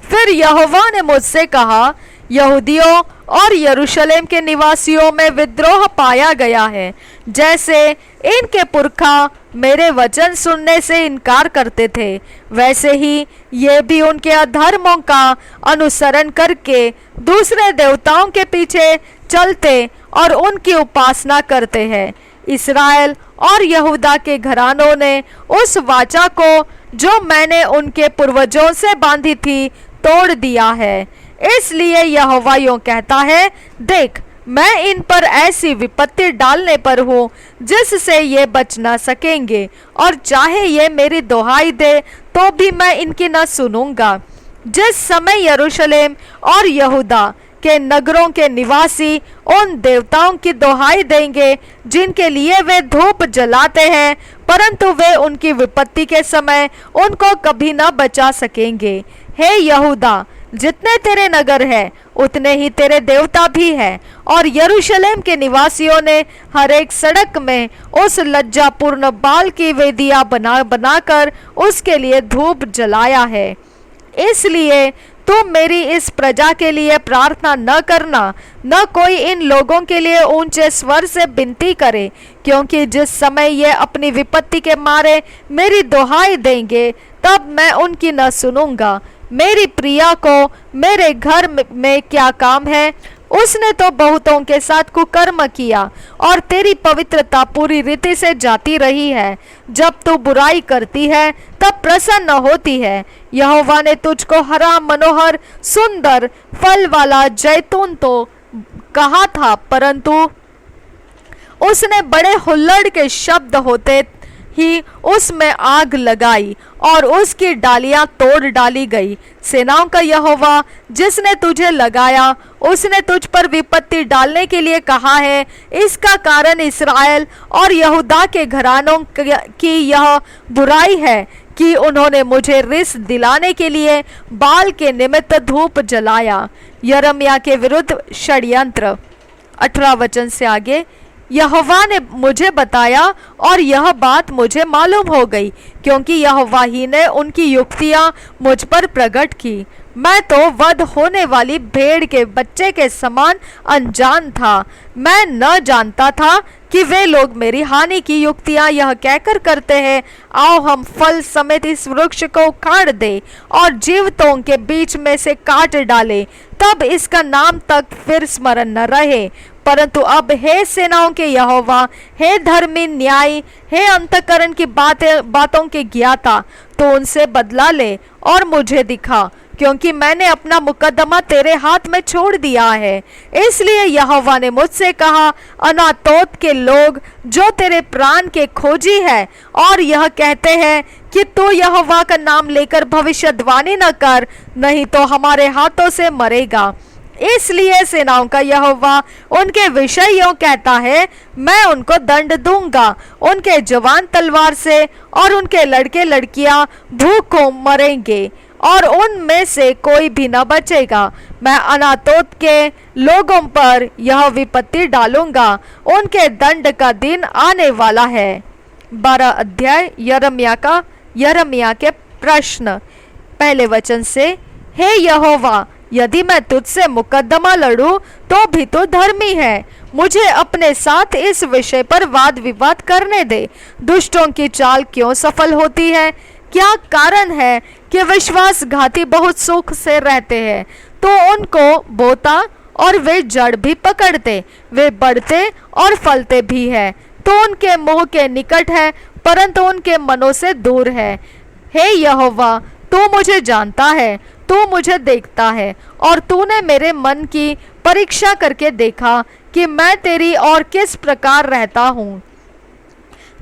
फिर यहोवा ने मुझसे कहा, यहूदियों और यरूशलेम के निवासियों में विद्रोह पाया गया है। जैसे इनके पुरखा मेरे वचन सुनने से इनकार करते थे, वैसे ही ये भी उनके अधर्मों का अनुसरण करके दूसरे देवताओं के पीछे चलते और उनकी उपासना करते हैं। इस्राएल और यहूदा के घरानों ने उस वाचा को जो मैंने उनके पूर्वजों से बांधी थी तोड़ दिया है। इसलिए यहोवा यूं कहता है, देख, मैं इन पर ऐसी विपत्ति डालने पर हूँ जिससे ये बच न सकेंगे, और चाहे ये मेरी दुहाई दे तो भी मैं इनकी न सुनूंगा। जिस समय यरूशलेम और यहूदा के नगरों के निवासी उन देवताओं की दुहाई देंगे जिनके लिए वे धूप जलाते हैं, परंतु वे उनकी विपत्ति के समय उनको कभी न बचा सकेंगे। हे यहूदा, जितने तेरे नगर हैं उतने ही तेरे देवता भी हैं। और यरूशलेम के निवासियों ने हर एक सड़क में उस लज्जापूर्ण बाल की वेदियां बना बनाकर उसके लिए धूप जलाया है। इसलिए तुम मेरी इस प्रजा के लिए प्रार्थना न करना, न कोई इन लोगों के लिए ऊंचे स्वर से विनती करे, क्योंकि जिस समय ये अपनी विपत्ति के मारे मेरी दुहाई देंगे तब मैं उनकी न सुनूंगा। मेरी प्रिया को मेरे घर में क्या काम है? उसने तो बहुतों के साथ कुकर्म किया, और तेरी पवित्रता पूरी रीति से जाती रही है। जब तू बुराई करती है तब प्रसन्न होती है। यहोवा ने तुझको हरा, मनोहर, सुंदर, फल वाला जैतून तो कहा था, परंतु उसने बड़े हुल्लड़ के शब्द होते ही उसमें आग लगाई और उसकी डालियां तोड़ डाली गई। सेनाओं का यहोवा जिसने तुझे लगाया उसने तुझ पर विपत्ति डालने के लिए कहा है। इसका कारण इस्राएल और यहूदा के घरानों की यह बुराई है कि उन्होंने मुझे रिस दिलाने के लिए बाल के निमित्त धूप जलाया। यिर्मयाह के विरुद्ध षड्यंत्र। 18 वचन से आगे, यहोवा ने मुझे बताया और यह बात मुझे मालूम हो गई, क्योंकि यहोवा ही ने उनकी युक्तियां मुझ पर प्रकट की। मैं तो वध होने वाली भेड़ के बच्चे के समान अनजान था। मैं न जानता था कि वे लोग मेरी हानि की युक्तियां यह कहकर करते हैं, आओ हम फल समेत इस वृक्ष को उखाड़ दे और जीवतों के बीच में से काट डाले, तब इसका नाम तक फिर स्मरण न रहे। परंतु अब हे सेनाओं के यहोवा, हे धर्मी न्यायी, हे अंतःकरण की बातों के ज्ञाता, तो उनसे बदला ले और मुझे दिखा, क्योंकि मैंने अपना मुकदमा तेरे हाथ में छोड़ दिया है। इसलिए यहोवा ने मुझसे कहा, अनातोत के लोग जो तेरे प्राण के खोजी है और यह कहते हैं कि तू यहोवा का नाम लेकर भविष्यवाणी न कर, नहीं तो हमारे हाथों से मरेगा। इसलिए सेनाओं का यहोवा उनके विषय यूं कहता है, मैं उनको दंड दूंगा, उनके जवान तलवार से और उनके लड़के लड़कियां भूखों मरेंगे और उनमें से कोई भी न बचेगा। मैं अनातोत के लोगों पर यह विपत्ति डालूंगा, उनके दंड का दिन आने वाला है। 12 अध्याय यिर्मयाह के प्रश्न। पहले वचन से, हे यहोवा, यदि मैं तुझसे मुकदमा लड़ूं तो भी तो धर्मी है। मुझे अपने साथ इस विषय पर वाद विवाद करने दे। दुष्टों की चाल क्यों सफल होती है? क्या कारण है कि विश्वासघाती बहुत सुख से रहते हैं, तो उनको बोता और वे जड़ भी पकड़ते, वे बढ़ते और फलते भी है, तो उनके मुंह के निकट है परंतु उनके मनों से दूर है। हे यहोवा, तू मुझे जानता है, तू मुझे देखता है, और तूने मेरे मन की परीक्षा करके देखा कि मैं तेरी और किस प्रकार रहता हूँ।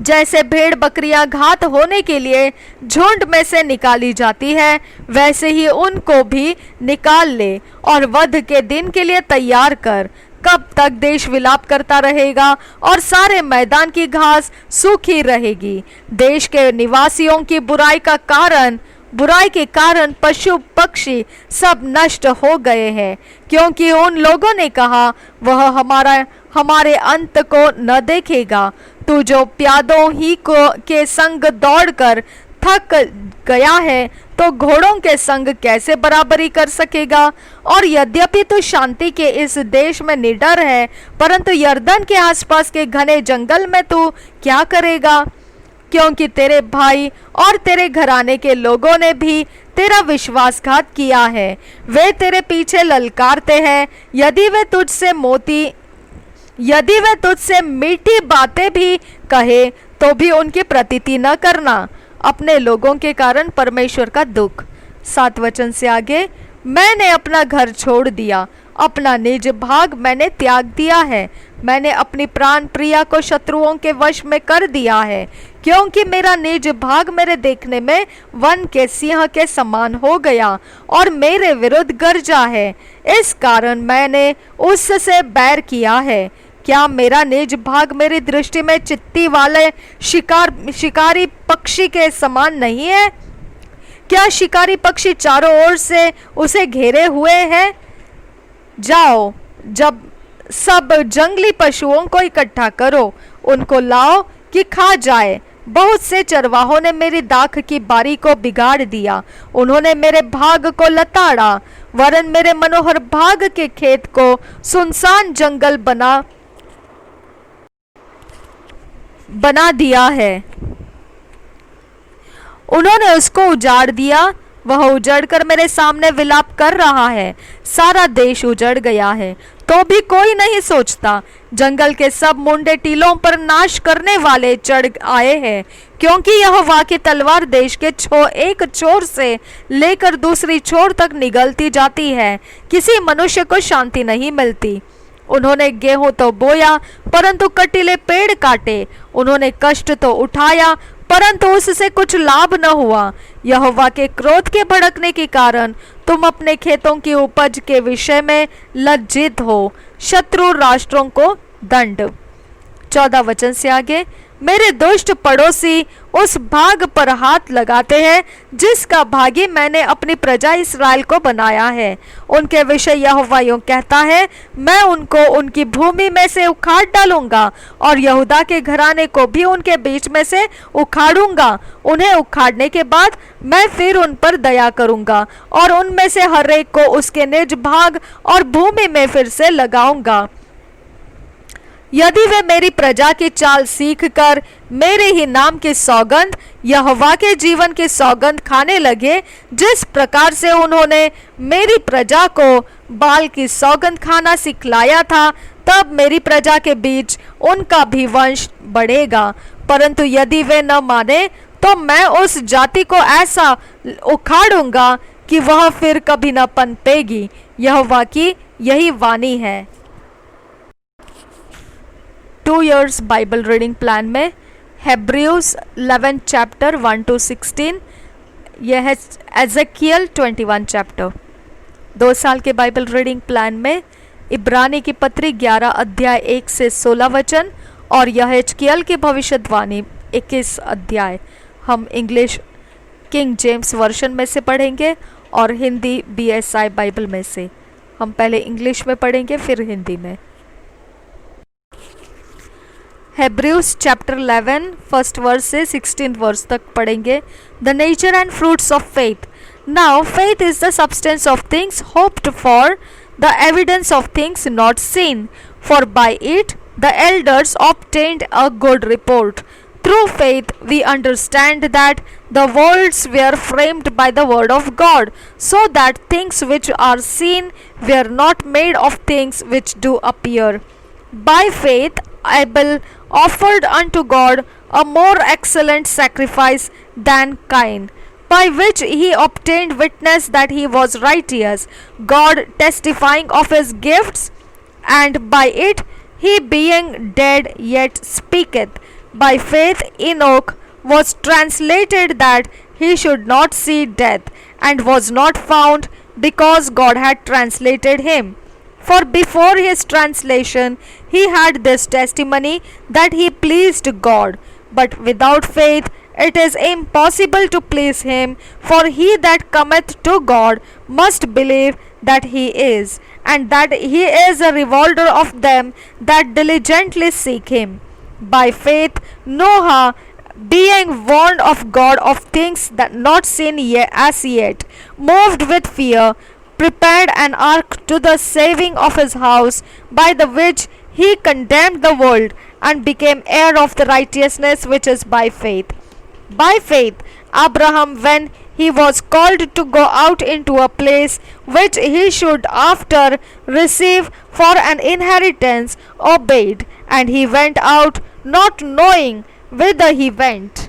जैसे भेड़ बकरियां घात होने के लिए झुंड में से निकाली जाती है, वैसे ही उनको भी निकाल ले और वध के दिन के लिए तैयार कर। कब तक देश विलाप करता रहेगा और सारे मैदान की घास सूखी रहेगी? देश के निवासियों की बुराई के कारण पशु पक्षी सब नष्ट हो गए हैं, क्योंकि उन लोगों ने कहा वह हमारे अंत को न देखेगा। तू जो प्यादों ही के संग दौड़कर थक गया है, तो घोड़ों के संग कैसे बराबरी कर सकेगा? और यद्यपि तू शांति के इस देश में निडर है, परंतु यरदन के आसपास के घने जंगल में तू क्या करेगा? क्योंकि तेरे भाई और तेरे घराने के लोगों ने भी तेरा विश्वासघात किया है। वे तेरे पीछे ललकारते हैं। यदि वे तुझसे मीठी बातें भी कहे, तो भी उनकी प्रतीति न करना। अपने लोगों के कारण परमेश्वर का दुख। 7 वचन से आगे, मैंने अपना घर छोड़ दिया, अपना निज भाग मैंने त्याग दिया है। मैंने अपनी प्राण प्रिया को शत्रुओं के वश में कर दिया है, क्योंकि मेरा निज भाग मेरे देखने में वन के सिंह के समान हो गया और मेरे विरुद्ध गरजा है। इस कारण मैंने उससे बैर किया है। क्या मेरा निज भाग मेरी दृष्टि में चित्ती वाले शिकारी पक्षी के समान नहीं है? क्या शिकारी पक्षी चारों ओर से उसे घेरे हुए हैं? जाओ, जब सब जंगली पशुओं को इकट्ठा करो, उनको लाओ कि खा जाए। बहुत से चरवाहों ने मेरी दाख की बारी को बिगाड़ दिया। उन्होंने मेरे भाग को लताड़ा, वरन मेरे मनोहर भाग के खेत को सुनसान जंगल बना दिया है। उन्होंने उसको उजाड़ दिया, वह उजड़कर मेरे सामने विलाप कर रहा है। सारा देश उजड़ गया है, तो भी कोई नहीं सोचता। जंगल के सब मुंडे टीलों पर नाश करने वाले चढ़ आए हैं, क्योंकि यहोवा की तलवार देश के एक छोर से लेकर दूसरी छोर तक निगलती जाती है। किसी मनुष्य को शांति नहीं मिलती। उन्होंने गेहूं तो बोया, परंतु कटीले पेड़ काटे। उन्होंने कष्ट तो उठाया, परंतु उससे कुछ लाभ न हुआ। यहोवा के क्रोध के भड़कने के कारण तुम अपने खेतों की उपज के विषय में लज्जित हो। शत्रु राष्ट्रों को दंड। 14 वचन से आगे, मेरे दुष्ट पड़ोसी उस भाग पर हाथ लगाते हैं जिसका भागी मैंने अपनी प्रजा इस्राएल को बनाया है। उनके विषय यहोवा यूं कहता है, मैं उनको उनकी भूमि में से उखाड़ डालूंगा और यहूदा के घराने को भी उनके बीच में से उखाड़ूंगा। उन्हें उखाड़ने के बाद मैं फिर उन पर दया करूंगा और उनमें से हर एक को उसके निज भाग और भूमि में फिर से लगाऊंगा। यदि वे मेरी प्रजा की चाल सीख कर मेरे ही नाम की सौगंध, यहोवा के जीवन की सौगंध खाने लगे, जिस प्रकार से उन्होंने मेरी प्रजा को बाल की सौगंध खाना सिखलाया था, तब मेरी प्रजा के बीच उनका भी वंश बढ़ेगा। परंतु यदि वे न माने, तो मैं उस जाति को ऐसा उखाड़ूंगा कि वह फिर कभी न पनपेगी। यहोवा की यही वाणी है। 2 years बाइबल रीडिंग प्लान में हेब्रियूज 11 चैप्टर 1 to 16, यह है एजेकियल 21 चैप्टर। 2 साल के बाइबल रीडिंग प्लान में इब्रानी की पत्री 11 अध्याय 1 से 16 वचन और यहेजकियल की भविष्यवाणी 21 अध्याय। हम इंग्लिश किंग जेम्स वर्शन में से पढ़ेंगे और हिंदी BSI बाइबल में से। हम पहले इंग्लिश में पढ़ेंगे फिर हिंदी में। हेब्रियूज चैप्टर 11 फर्स्ट वर्स से 16 वर्स तक पढ़ेंगे। The nature and fruits of faith. Now, faith is the substance of things hoped for, the evidence of things not seen. For by it the elders obtained a good report. Through faith, we understand that the worlds were framed by the word of God, so that things which are seen were not made of things which do appear. By faith, Abel offered unto God a more excellent sacrifice than Cain, by which he obtained witness that he was righteous, God testifying of his gifts, and by it he being dead yet speaketh. By faith Enoch was translated that he should not see death, and was not found, because God had translated him. For before his translation he had this testimony that he pleased God. But without faith it is impossible to please him, for he that cometh to God must believe that he is, and that he is a rewarder of them that diligently seek him. By faith Noah, being warned of God of things that not seen as yet, moved with fear, prepared an ark to the saving of his house, by the which he condemned the world, and became heir of the righteousness which is by faith. By faith Abraham, when he was called to go out into a place which he should after receive for an inheritance, obeyed, and he went out, not knowing whither he went.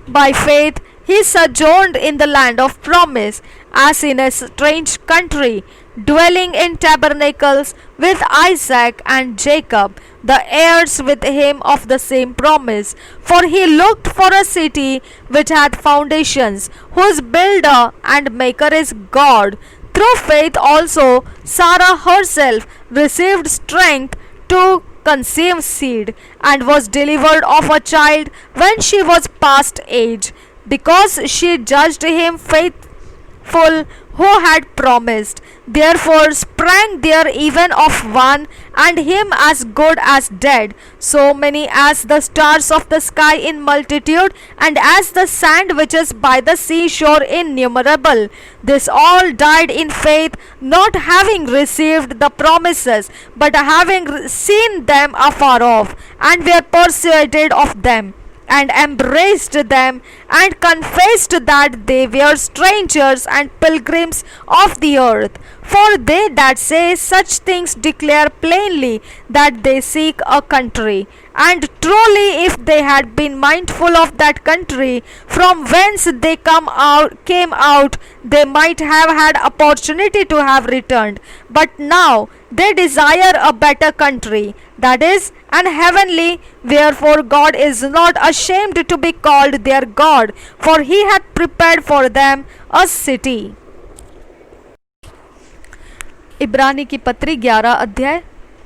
By faith he sojourned in the land of promise, as in a strange country, dwelling in tabernacles with Isaac and Jacob, the heirs with him of the same promise. For he looked for a city which hath foundations, whose builder and maker is God. Through faith also Sarah herself received strength to conceive seed, and was delivered of a child when she was past age, because she judged him faithful who had promised. Therefore sprang there even of one, and him as good as dead, so many as the stars of the sky in multitude, and as the sand which is by the seashore innumerable. This all died in faith, not having received the promises, but having seen them afar off, and were persuaded of them, and embraced them, and confessed that they were strangers and pilgrims of the earth. For they that say such things declare plainly that they seek a country. And truly, if they had been mindful of that country from whence they came out, they might have had opportunity to have returned. But now they desire a better country, that is, an heavenly. Wherefore God is not ashamed to be called their God, for he hath prepared for them a city. इब्रानी की पत्री 11 अध्याय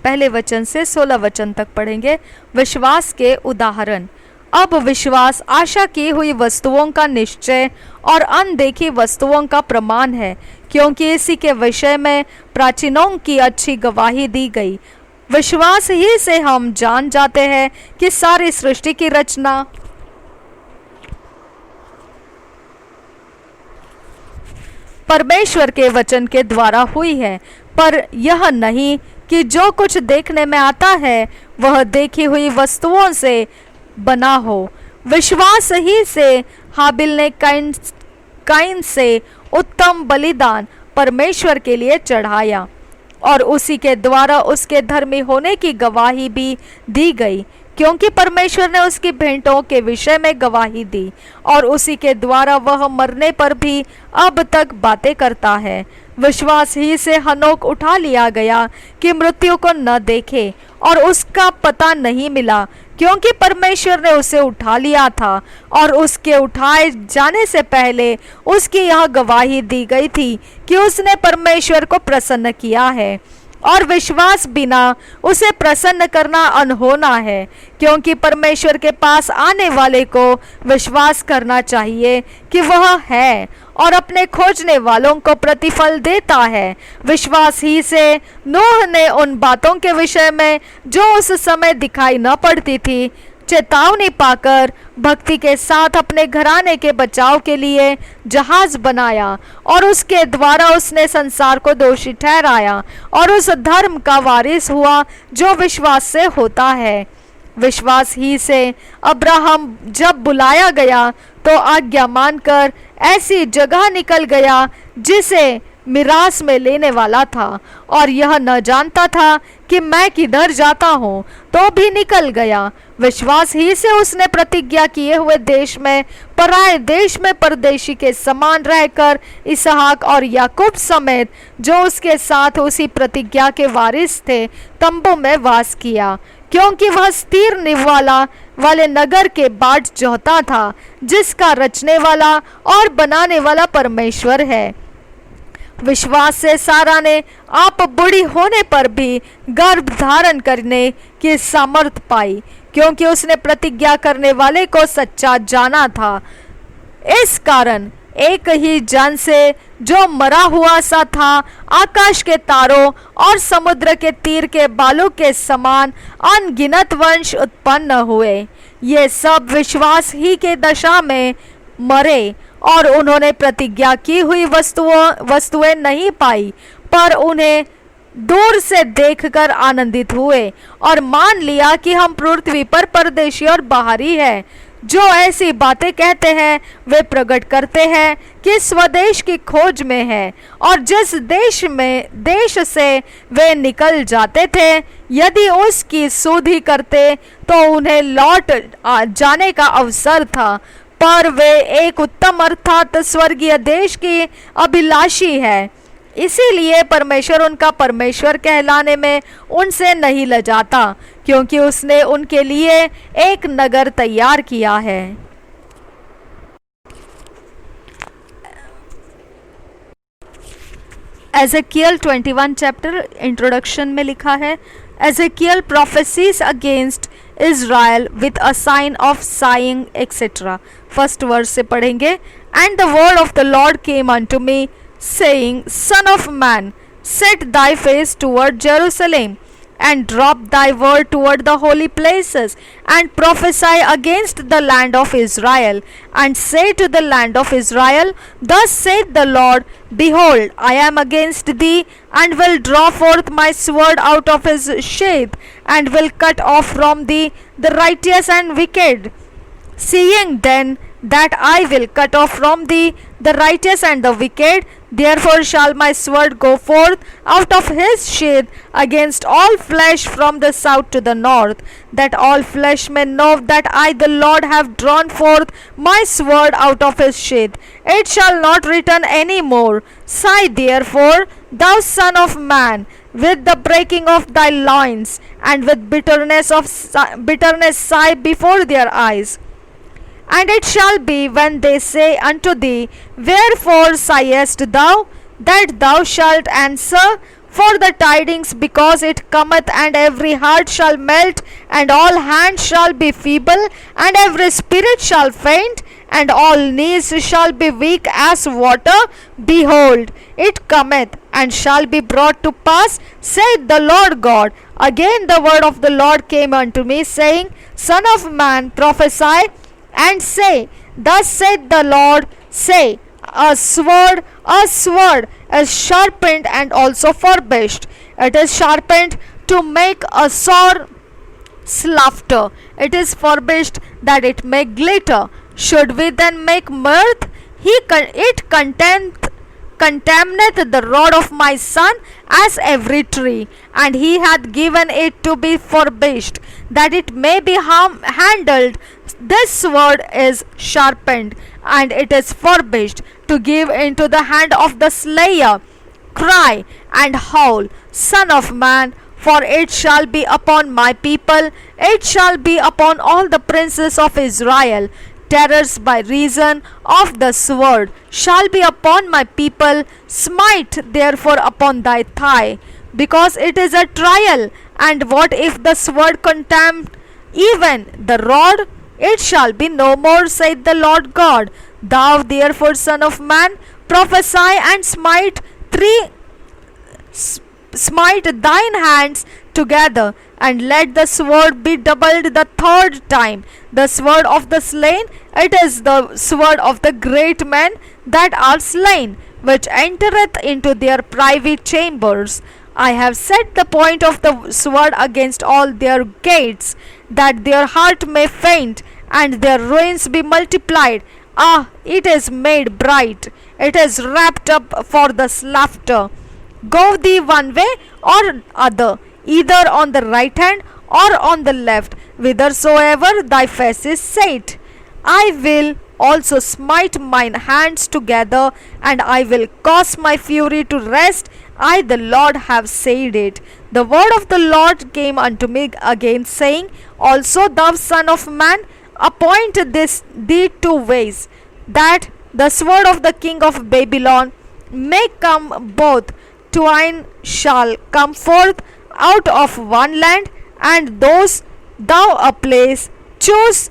पहले वचन से 16 वचन तक पढ़ेंगे। विश्वास के उदाहरण। अब विश्वास आशा की हुई वस्तुओं का निश्चय और अनदेखी वस्तुओं का प्रमाण है, क्योंकि इसी के विषय में प्राचीनों की अच्छी गवाही दी गई। विश्वास ही से हम जान जाते हैं कि सारी सृष्टि की रचना परमेश्वर के वचन के द्वारा हुई है, पर यह नहीं कि जो कुछ देखने में आता है वह देखी हुई वस्तुओं से बना हो। विश्वास ही से हाबिल ने काइन से उत्तम बलिदान परमेश्वर के लिए चढ़ाया, और उसी के द्वारा उसके धर्मी होने की गवाही भी दी गई, क्योंकि परमेश्वर ने उसकी भेंटों के विषय में गवाही दी, और उसी के द्वारा वह मरने पर भी अब तक बातें करता है। विश्वास ही से हनोक उठा लिया गया कि मृत्यु को न देखे, और उसका पता नहीं मिला, क्योंकि परमेश्वर ने उसे उठा लिया था, और उसके उठाए जाने से पहले उसकी यह गवाही दी गई थी कि उसने परमेश्वर को प्रसन्न किया है। और विश्वास बिना उसे प्रसन्न करना अनहोना है, क्योंकि परमेश्वर के पास आने वाले को विश्वास करना चाहिए कि वह है, और अपने खोजने वालों को प्रतिफल देता है। विश्वास ही से नूह ने उन बातों के विषय में जो उस समय दिखाई न पड़ती थी चेतावनी पाकर भक्ति के साथ अपने घराने के बचाव के लिए जहाज बनाया और उसके द्वारा उसने संसार को दोषी ठहराया और उस धर्म का वारिस हुआ जो विश्वास से होता है। विश्वास ही से अब्राहम जब बुलाया गया तो आज्ञा मानकर ऐसी जगह निकल गया जिसे मिरास में लेने वाला था और यह न जानता था कि मैं किधर जाता हूँ, तो भी निकल गया। विश्वास ही से उसने प्रतिज्ञा किए हुए देश में पराए देश में परदेशी के समान रहकर इसहाक और याकूब समेत जो उसके साथ उसी प्रतिज्ञा के वारिस थे तंबू में वास किया, क्योंकि वह स्थिर निवाला वाले नगर के बाट जोहता था जिसका रचने वाला और बनाने वाला परमेश्वर है। विश्वास से सारा ने आप बूढ़ी होने पर भी गर्भ धारण करने की सामर्थ पाई, क्योंकि उसने प्रतिज्ञा करने वाले को सच्चा जाना था। इस कारण एक ही जन से जो मरा हुआ सा था आकाश के तारों और समुद्र के तीर के बालों के समान अनगिनत वंश उत्पन्न हुए। ये सब विश्वास ही के दशा में मरे और उन्होंने प्रतिज्ञा की हुई वस्तुएं नहीं पाई, पर उन्हें दूर से देखकर आनंदित हुए और मान लिया कि हम पृथ्वी पर परदेशी और बाहरी हैं। जो ऐसी बातें कहते हैं वे प्रकट करते हैं कि स्वदेश की खोज में है, और जिस देश से वे निकल जाते थे यदि उसकी सुधि करते तो उन्हें लौट जाने का अवसर था, पर वे एक उत्तम अर्थात स्वर्गीय देश की अभिलाषी है। इसीलिए परमेश्वर उनका परमेश्वर कहलाने में उनसे नहीं लजाता, क्योंकि उसने उनके लिए एक नगर तैयार किया है। एजेकियल 21 चैप्टर इंट्रोडक्शन में लिखा है, Ezekiel prophesies against Israel with a sign of saying etcetera. First verse से पढ़ेंगे। And the word of the Lord came unto me saying, Son of man, set thy face toward Jerusalem, and drop thy word toward the holy places, and prophesy against the land of Israel, and say to the land of Israel, Thus saith the Lord, Behold, I am against thee, and will draw forth my sword out of his sheath, and will cut off from thee the righteous and wicked. Seeing then that I will cut off from thee the righteous and the wicked, therefore shall my sword go forth out of his sheath against all flesh from the south to the north, that all flesh may know that I the Lord have drawn forth my sword out of his sheath. It shall not return any more. Sigh therefore, thou son of man, with the breaking of thy loins, and with bitterness sigh before their eyes. And it shall be when they say unto thee, Wherefore sighest thou? That thou shalt answer, For the tidings, because it cometh, and every heart shall melt, and all hands shall be feeble, and every spirit shall faint, and all knees shall be weak as water. Behold, it cometh, and shall be brought to pass, saith the Lord God. Again the word of the Lord came unto me, saying, Son of man, prophesy, and say, Thus saith the Lord, say, a sword is sharpened and also furbished. It is sharpened to make a sore slaughter. It is furbished that it may glitter. Should we then make mirth? It contamineth the rod of my son as every tree, and he hath given it to be furbished, that it may be handled. This sword is sharpened, and it is furbished to give into the hand of the slayer. Cry and howl, Son of man, for it shall be upon my people, it shall be upon all the princes of Israel. Terrors by reason of the sword shall be upon my people. Smite therefore upon thy thigh, because it is a trial. And what if the sword contemn even the rod? It shall be no more, saith the Lord God. Thou therefore, son of man, prophesy and smite thine hands together, and let the sword be doubled the third time. The sword of the slain, it is the sword of the great men that are slain, which entereth into their private chambers. I have set the point of the sword against all their gates, that their heart may faint, and their ruins be multiplied. Ah, it is made bright, it is wrapped up for the slaughter. Go thee one way or other, either on the right hand or on the left, whithersoever thy face is set. I will also smite mine hands together, and I will cause my fury to rest. I, the Lord, have said it. The word of the Lord came unto me again, saying, Also, thou son of man, appoint thee 2 ways, that the sword of the king of Babylon may come, both twain shall come forth out of one land, and those thou a place, choose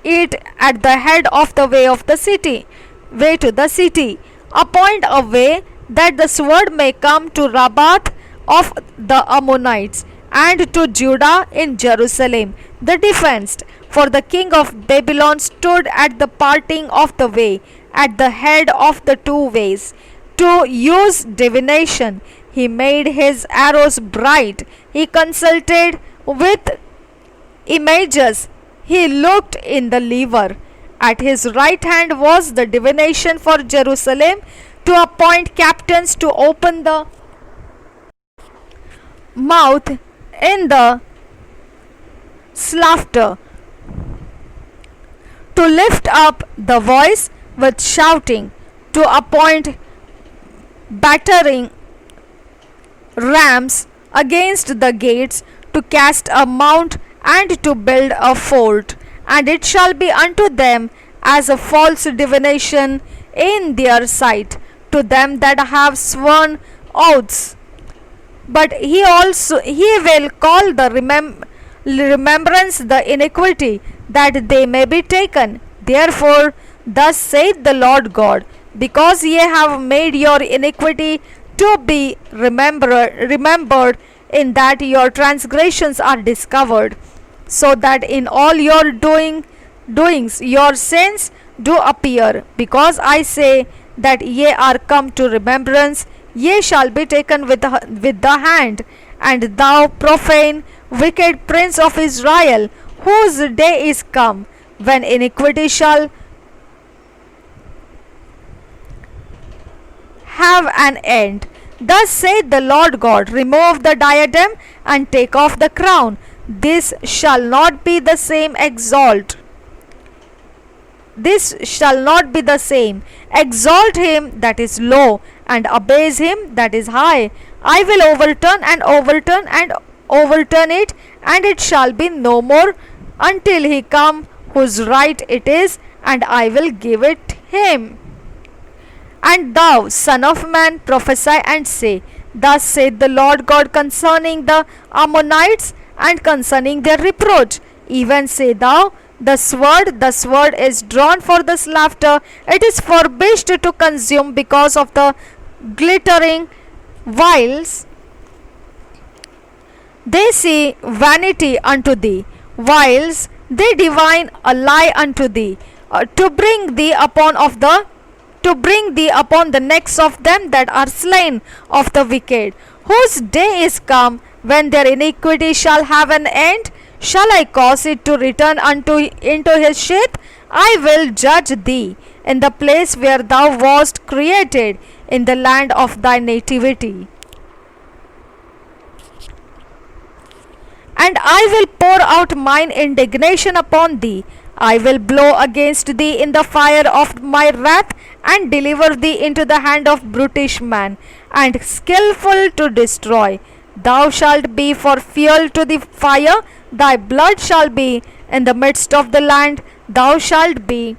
it at the head of the way to the city. Appoint a way that the sword may come to Rabbath of the Ammonites, and to Judah in Jerusalem, the defenced. For the king of Babylon stood at the parting of the way, at the head of the 2 ways, to use divination. He made his arrows bright. He consulted with images. He looked in the lever. At his right hand was the divination for Jerusalem, to appoint captains to open the mouth in the slaughter, to lift up the voice with shouting, to appoint battering rams against the gates, to cast a mount, and to build a fort. And it shall be unto them as a false divination in their sight, to them that have sworn oaths. But he will call the remembrance the iniquity, that they may be taken. Therefore, thus saith the Lord God, because ye have made your iniquity to be remembered, in that your transgressions are discovered, so that in all your doings your sins do appear. Because I say that ye are come to remembrance, ye shall be taken with the hand. And thou profane, wicked prince of Israel, whose day is come, when iniquity shall have an end. Thus saith the Lord God, remove the diadem and take off the crown. This shall not be the same. This shall not be the same. Exalt him that is low, and abase him that is high. I will overturn it, and it shall be no more, until he come whose right it is, and I will give it him. And thou, son of man, prophesy and say, Thus saith the Lord God concerning the Ammonites, and concerning their reproach. Even say thou, the sword is drawn for the slaughter, it is forbidden to consume because of the glittering vials. They say vanity unto thee, whiles they divine a lie unto thee, to bring thee upon the necks of them that are slain of the wicked, whose day is come, when their iniquity shall have an end. Shall I cause it to return into his sheath? I will judge thee in the place where thou wast created, in the land of thy nativity. And I will pour out mine indignation upon thee. I will blow against thee in the fire of my wrath, and deliver thee into the hand of brutish man, and skillful to destroy. Thou shalt be for fuel to the fire, thy blood shall be in the midst of the land, thou shalt be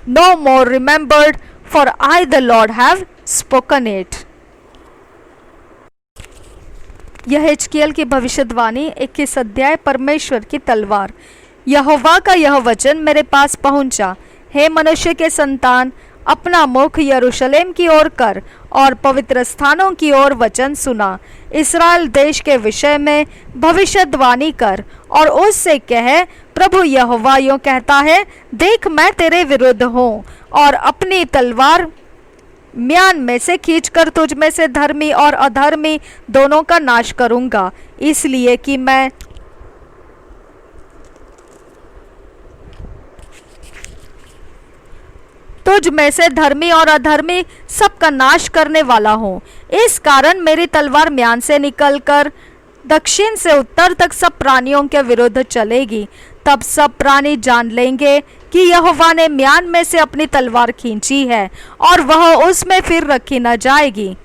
no more remembered, for I the Lord have spoken it. यह हिजकिय्याह की भविष्यवाणी 21 अध्याय। परमेश्वर की तलवार। यहोवा का यह वचन मेरे पास पहुंचा, हे मनुष्य के संतान, अपना मुख यरूशलेम की ओर कर और पवित्र स्थानों की ओर वचन सुना। इस्राएल देश के विषय में भविष्यद्वाणी कर और उससे कह, प्रभु यहोवा यूं कहता है, देख मैं तेरे विरुद्ध हूँ और अपनी तलवार म्यान में से खींचकर तुझ में से धर्मी और अधर्मी दोनों का नाश करूंगा, इसलिए कि मैं तुझ में से धर्मी और अधर्मी सबका नाश करने वाला हूँ। इस कारण मेरी तलवार म्यान से निकलकर दक्षिण से उत्तर तक सब प्राणियों के विरुद्ध चलेगी। तब सब प्राणी जान लेंगे कि यहोवा ने म्यान में से अपनी तलवार खींची है और वह उसमें फिर रखी न जाएगी।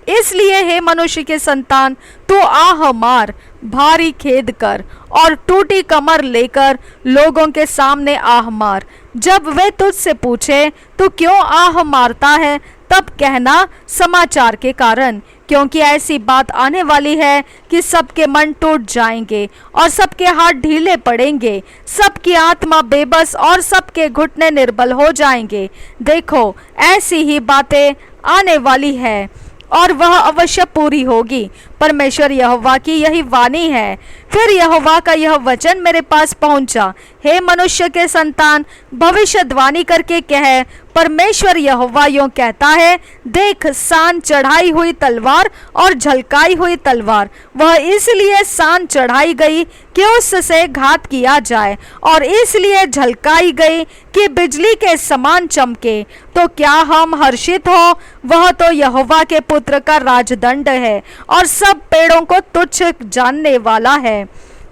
इसलिए हे मनुष्य के संतान, तू आह मार, भारी खेद कर और टूटी कमर लेकर लोगों के सामने आह मार। जब वे तुझसे पूछे तू क्यों आह मारता है, तब कहना समाचार के कारण, क्योंकि ऐसी बात आने वाली है कि सबके मन टूट जाएंगे और सबके हाथ ढीले पड़ेंगे, सबकी आत्मा बेबस और सबके घुटने निर्बल हो जाएंगे। देखो, ऐसी ही बातें आने वाली है और वह अवश्य पूरी होगी। परमेश्वर यहोवा की यही वाणी है। फिर यहोवा का यह वचन मेरे पास पहुंचा, हे मनुष्य के संतान, भविष्यद्वाणी करके कह, परमेश्वर यहोवा यूं कहता है, देख सान चढ़ाई हुई तलवार और झलकाई हुई तलवार, वह इसलिए सान चढ़ाई गई कि उससे घात किया जाए और इसलिए झलकाई गई कि बिजली के समान चमके। तो क्या हम हर्षित हो? वह तो यहोवा के पुत्र का राजदंड है और सब पेड़ों को तुच्छ जानने वाला है।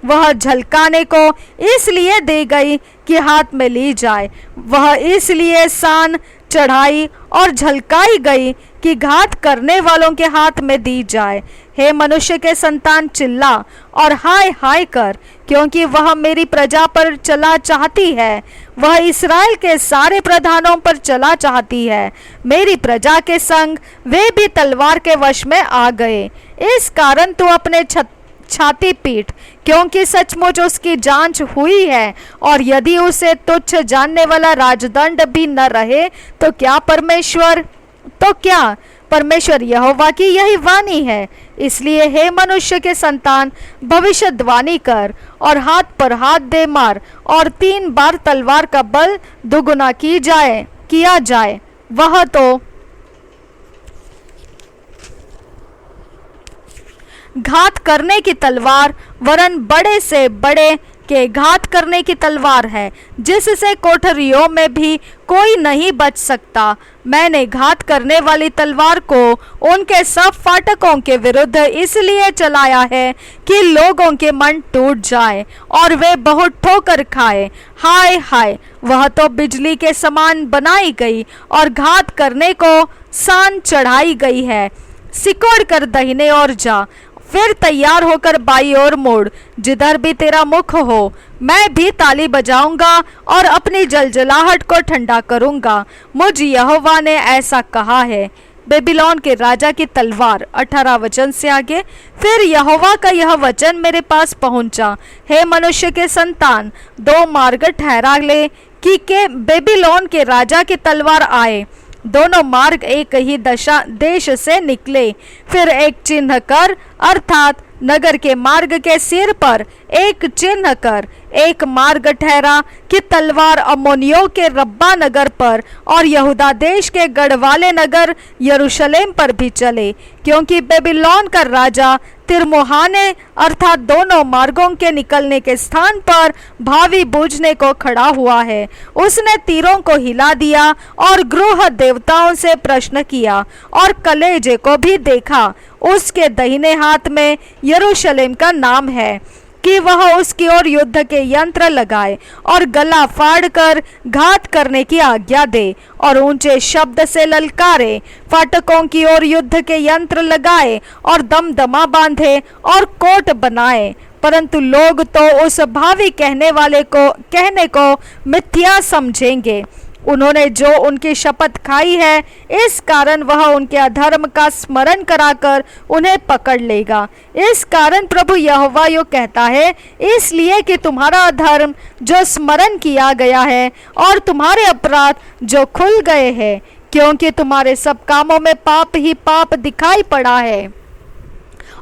वह झलकाने को इसलिए दी गई कि हाथ में ली जाए, वह इसलिए सान चढ़ाई और झलकाई गई कि घात करने वालों के हाथ में दी जाए। हे मनुष्य के संतान, चिल्ला और हाय हाय कर, क्योंकि वह मेरी प्रजा पर चला चाहती है, वह इस्राएल के सारे प्रधानों पर चला चाहती है। मेरी प्रजा के संग वे भी तलवार के वश में आ गए। इस कारण तू अपने छाती पीट, क्योंकि सचमुच उसकी जांच हुई है, और यदि उसे तुच्छ जानने वाला राजदंड भी न रहे तो क्या परमेश्वर यहोवा की यही वाणी है। इसलिए हे मनुष्य के संतान, भविष्यद्वाणी कर और हाथ पर हाथ दे मार, और 3 बार तलवार का बल दुगुना किया जाए। वह तो घात करने की तलवार वरन बड़े से बड़े के घात करने की तलवार है, जिससे कोठरियों में भी कोई नहीं बच सकता। मैंने घात करने वाली तलवार को उनके सब फाटकों के विरुद्ध इसलिए चलाया है कि लोगों के मन टूट जाए और वे बहुत ठोकर खाए। हाय हाय, वह तो बिजली के समान बनाई गई और घात करने को सान चढ़ाई गई है। सिकोड़ कर दाहिने ओर जा, फिर तैयार होकर बाई ओर मोड़, जिधर भी तेरा मुख हो। मैं भी ताली बजाऊंगा और अपनी जलजलाहट को ठंडा करूंगा। मुझ यहोवा ने ऐसा कहा है। बेबीलोन के राजा की तलवार। 18 वचन से आगे, फिर यहोवा का यह वचन मेरे पास पहुंचा, हे मनुष्य के संतान, 2 मार्ग ठहरा ले कि के बेबीलोन के राजा की तलवार आए। दोनों मार्ग एक ही देश से निकले। फिर एक चिन्ह कर, अर्थात नगर के मार्ग के सिर पर एक चिन्ह कर। एक मार्ग ठहरा कि तलवार अम्मोनियों के रब्बा नगर पर और यहूदा देश के गढ़वाले नगर यरूशलेम पर भी चले, क्योंकि बेबीलोन का राजा तिरमुहाने अर्थात दोनों मार्गों के निकलने के स्थान पर भावी बूझने को खड़ा हुआ है। उसने तीरों को हिला दिया और गृह देवताओं से प्रश्न किया और कलेजे को भी देखा। उसके दाहिने हाथ में यरूशलेम का नाम है कि वह उसकी ओर युद्ध के यंत्र लगाए और गला फाड़ कर घात करने की आज्ञा दे और ऊंचे शब्द से ललकारे, फाटकों की ओर युद्ध के यंत्र लगाए और दमदमा बांधे और कोट बनाए। परंतु लोग तो उस भावी कहने को मिथ्या समझेंगे। उन्होंने जो उनकी शपथ खाई है, इस कारण वह उनके अधर्म का स्मरण कराकर उन्हें पकड़ लेगा। इस कारण प्रभु यहोवा यो कहता है, इसलिए कि तुम्हारा अधर्म जो स्मरण किया गया है और तुम्हारे अपराध जो खुल गए हैं, क्योंकि तुम्हारे सब कामों में पाप ही पाप दिखाई पड़ा है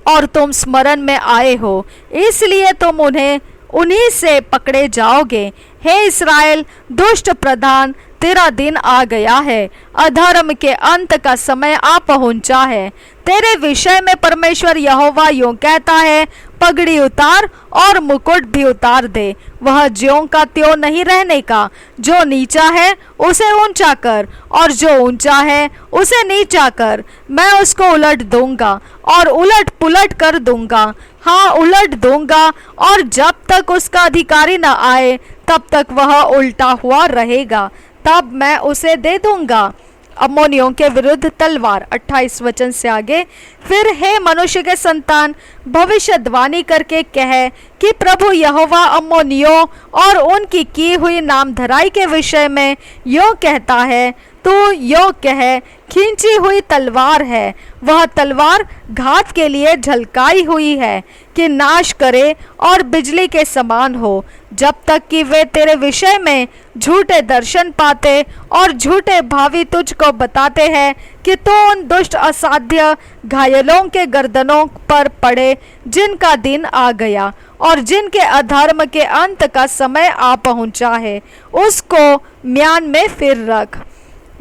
और तुम स्मरण में आए हो, इसलिए तुम उन्हीं से पकड़े जाओगे। हे इस्राएल, दुष्ट प्रधान, तेरा दिन आ गया है, अधर्म के अंत का समय आ पहुंचा है। तेरे विषय में परमेश्वर यहोवा यूं कहता है, पगड़ी उतार और मुकुट भी उतार दे। वह ज्यों का त्यों नहीं रहने का। जो नीचा है उसे ऊंचा कर, और जो ऊंचा है उसे नीचा कर। मैं उसको उलट दूंगा और उलट पुलट कर दूंगा, हाँ उलट दूंगा, और जब तक उसका अधिकारी न आए तब तक वह उल्टा हुआ रहेगा। तब मैं उसे दे दूंगा अम्मोनियों के विरुद्ध तलवार। 28 वचन से आगे, फिर हे मनुष्य के संतान, भविष्यद्वाणी करके कहे कि प्रभु यहोवा अम्मोनियों और उनकी की हुई नामधराई के विषय में यो कहता है, तू यो कहे, खींची हुई तलवार है, वह तलवार घात के लिए झलकाई हुई है कि नाश करे और बिजली के समान हो, जब तक कि वे तेरे विषय में झूठे दर्शन पाते और झूठे भावी तुझको बताते हैं कि तू उन दुष्ट असाध्य घायलों के गर्दनों पर पड़े, जिनका दिन आ गया और जिनके अधर्म के अंत का समय आ पहुंचा है, उसको म्यान में फिर रख।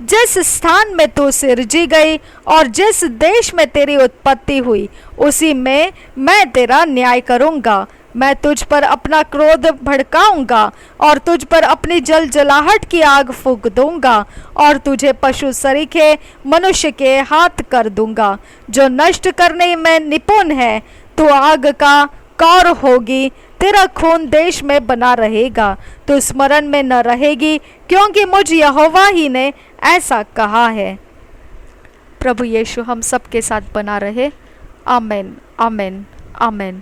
जिस स्थान में तू सिरजी गई और जिस देश में तेरी उत्पत्ति हुई, उसी में मैं तेरा न्याय करूंगा। मैं तुझ पर अपना क्रोध भड़काऊंगा और तुझ पर अपनी जलजलाहट की आग फूंक दूंगा और तुझे पशु सरीखे मनुष्य के हाथ कर दूंगा, जो नष्ट करने में निपुण है। तू आग का कौर होगी, तेरा खून देश में बना रहेगा, तू स्मरण में न रहेगी, क्योंकि मुझ यहोवा ही ने ऐसा कहा है। प्रभु यीशु हम सब के साथ बना रहे। आमेन, आमेन, आमेन।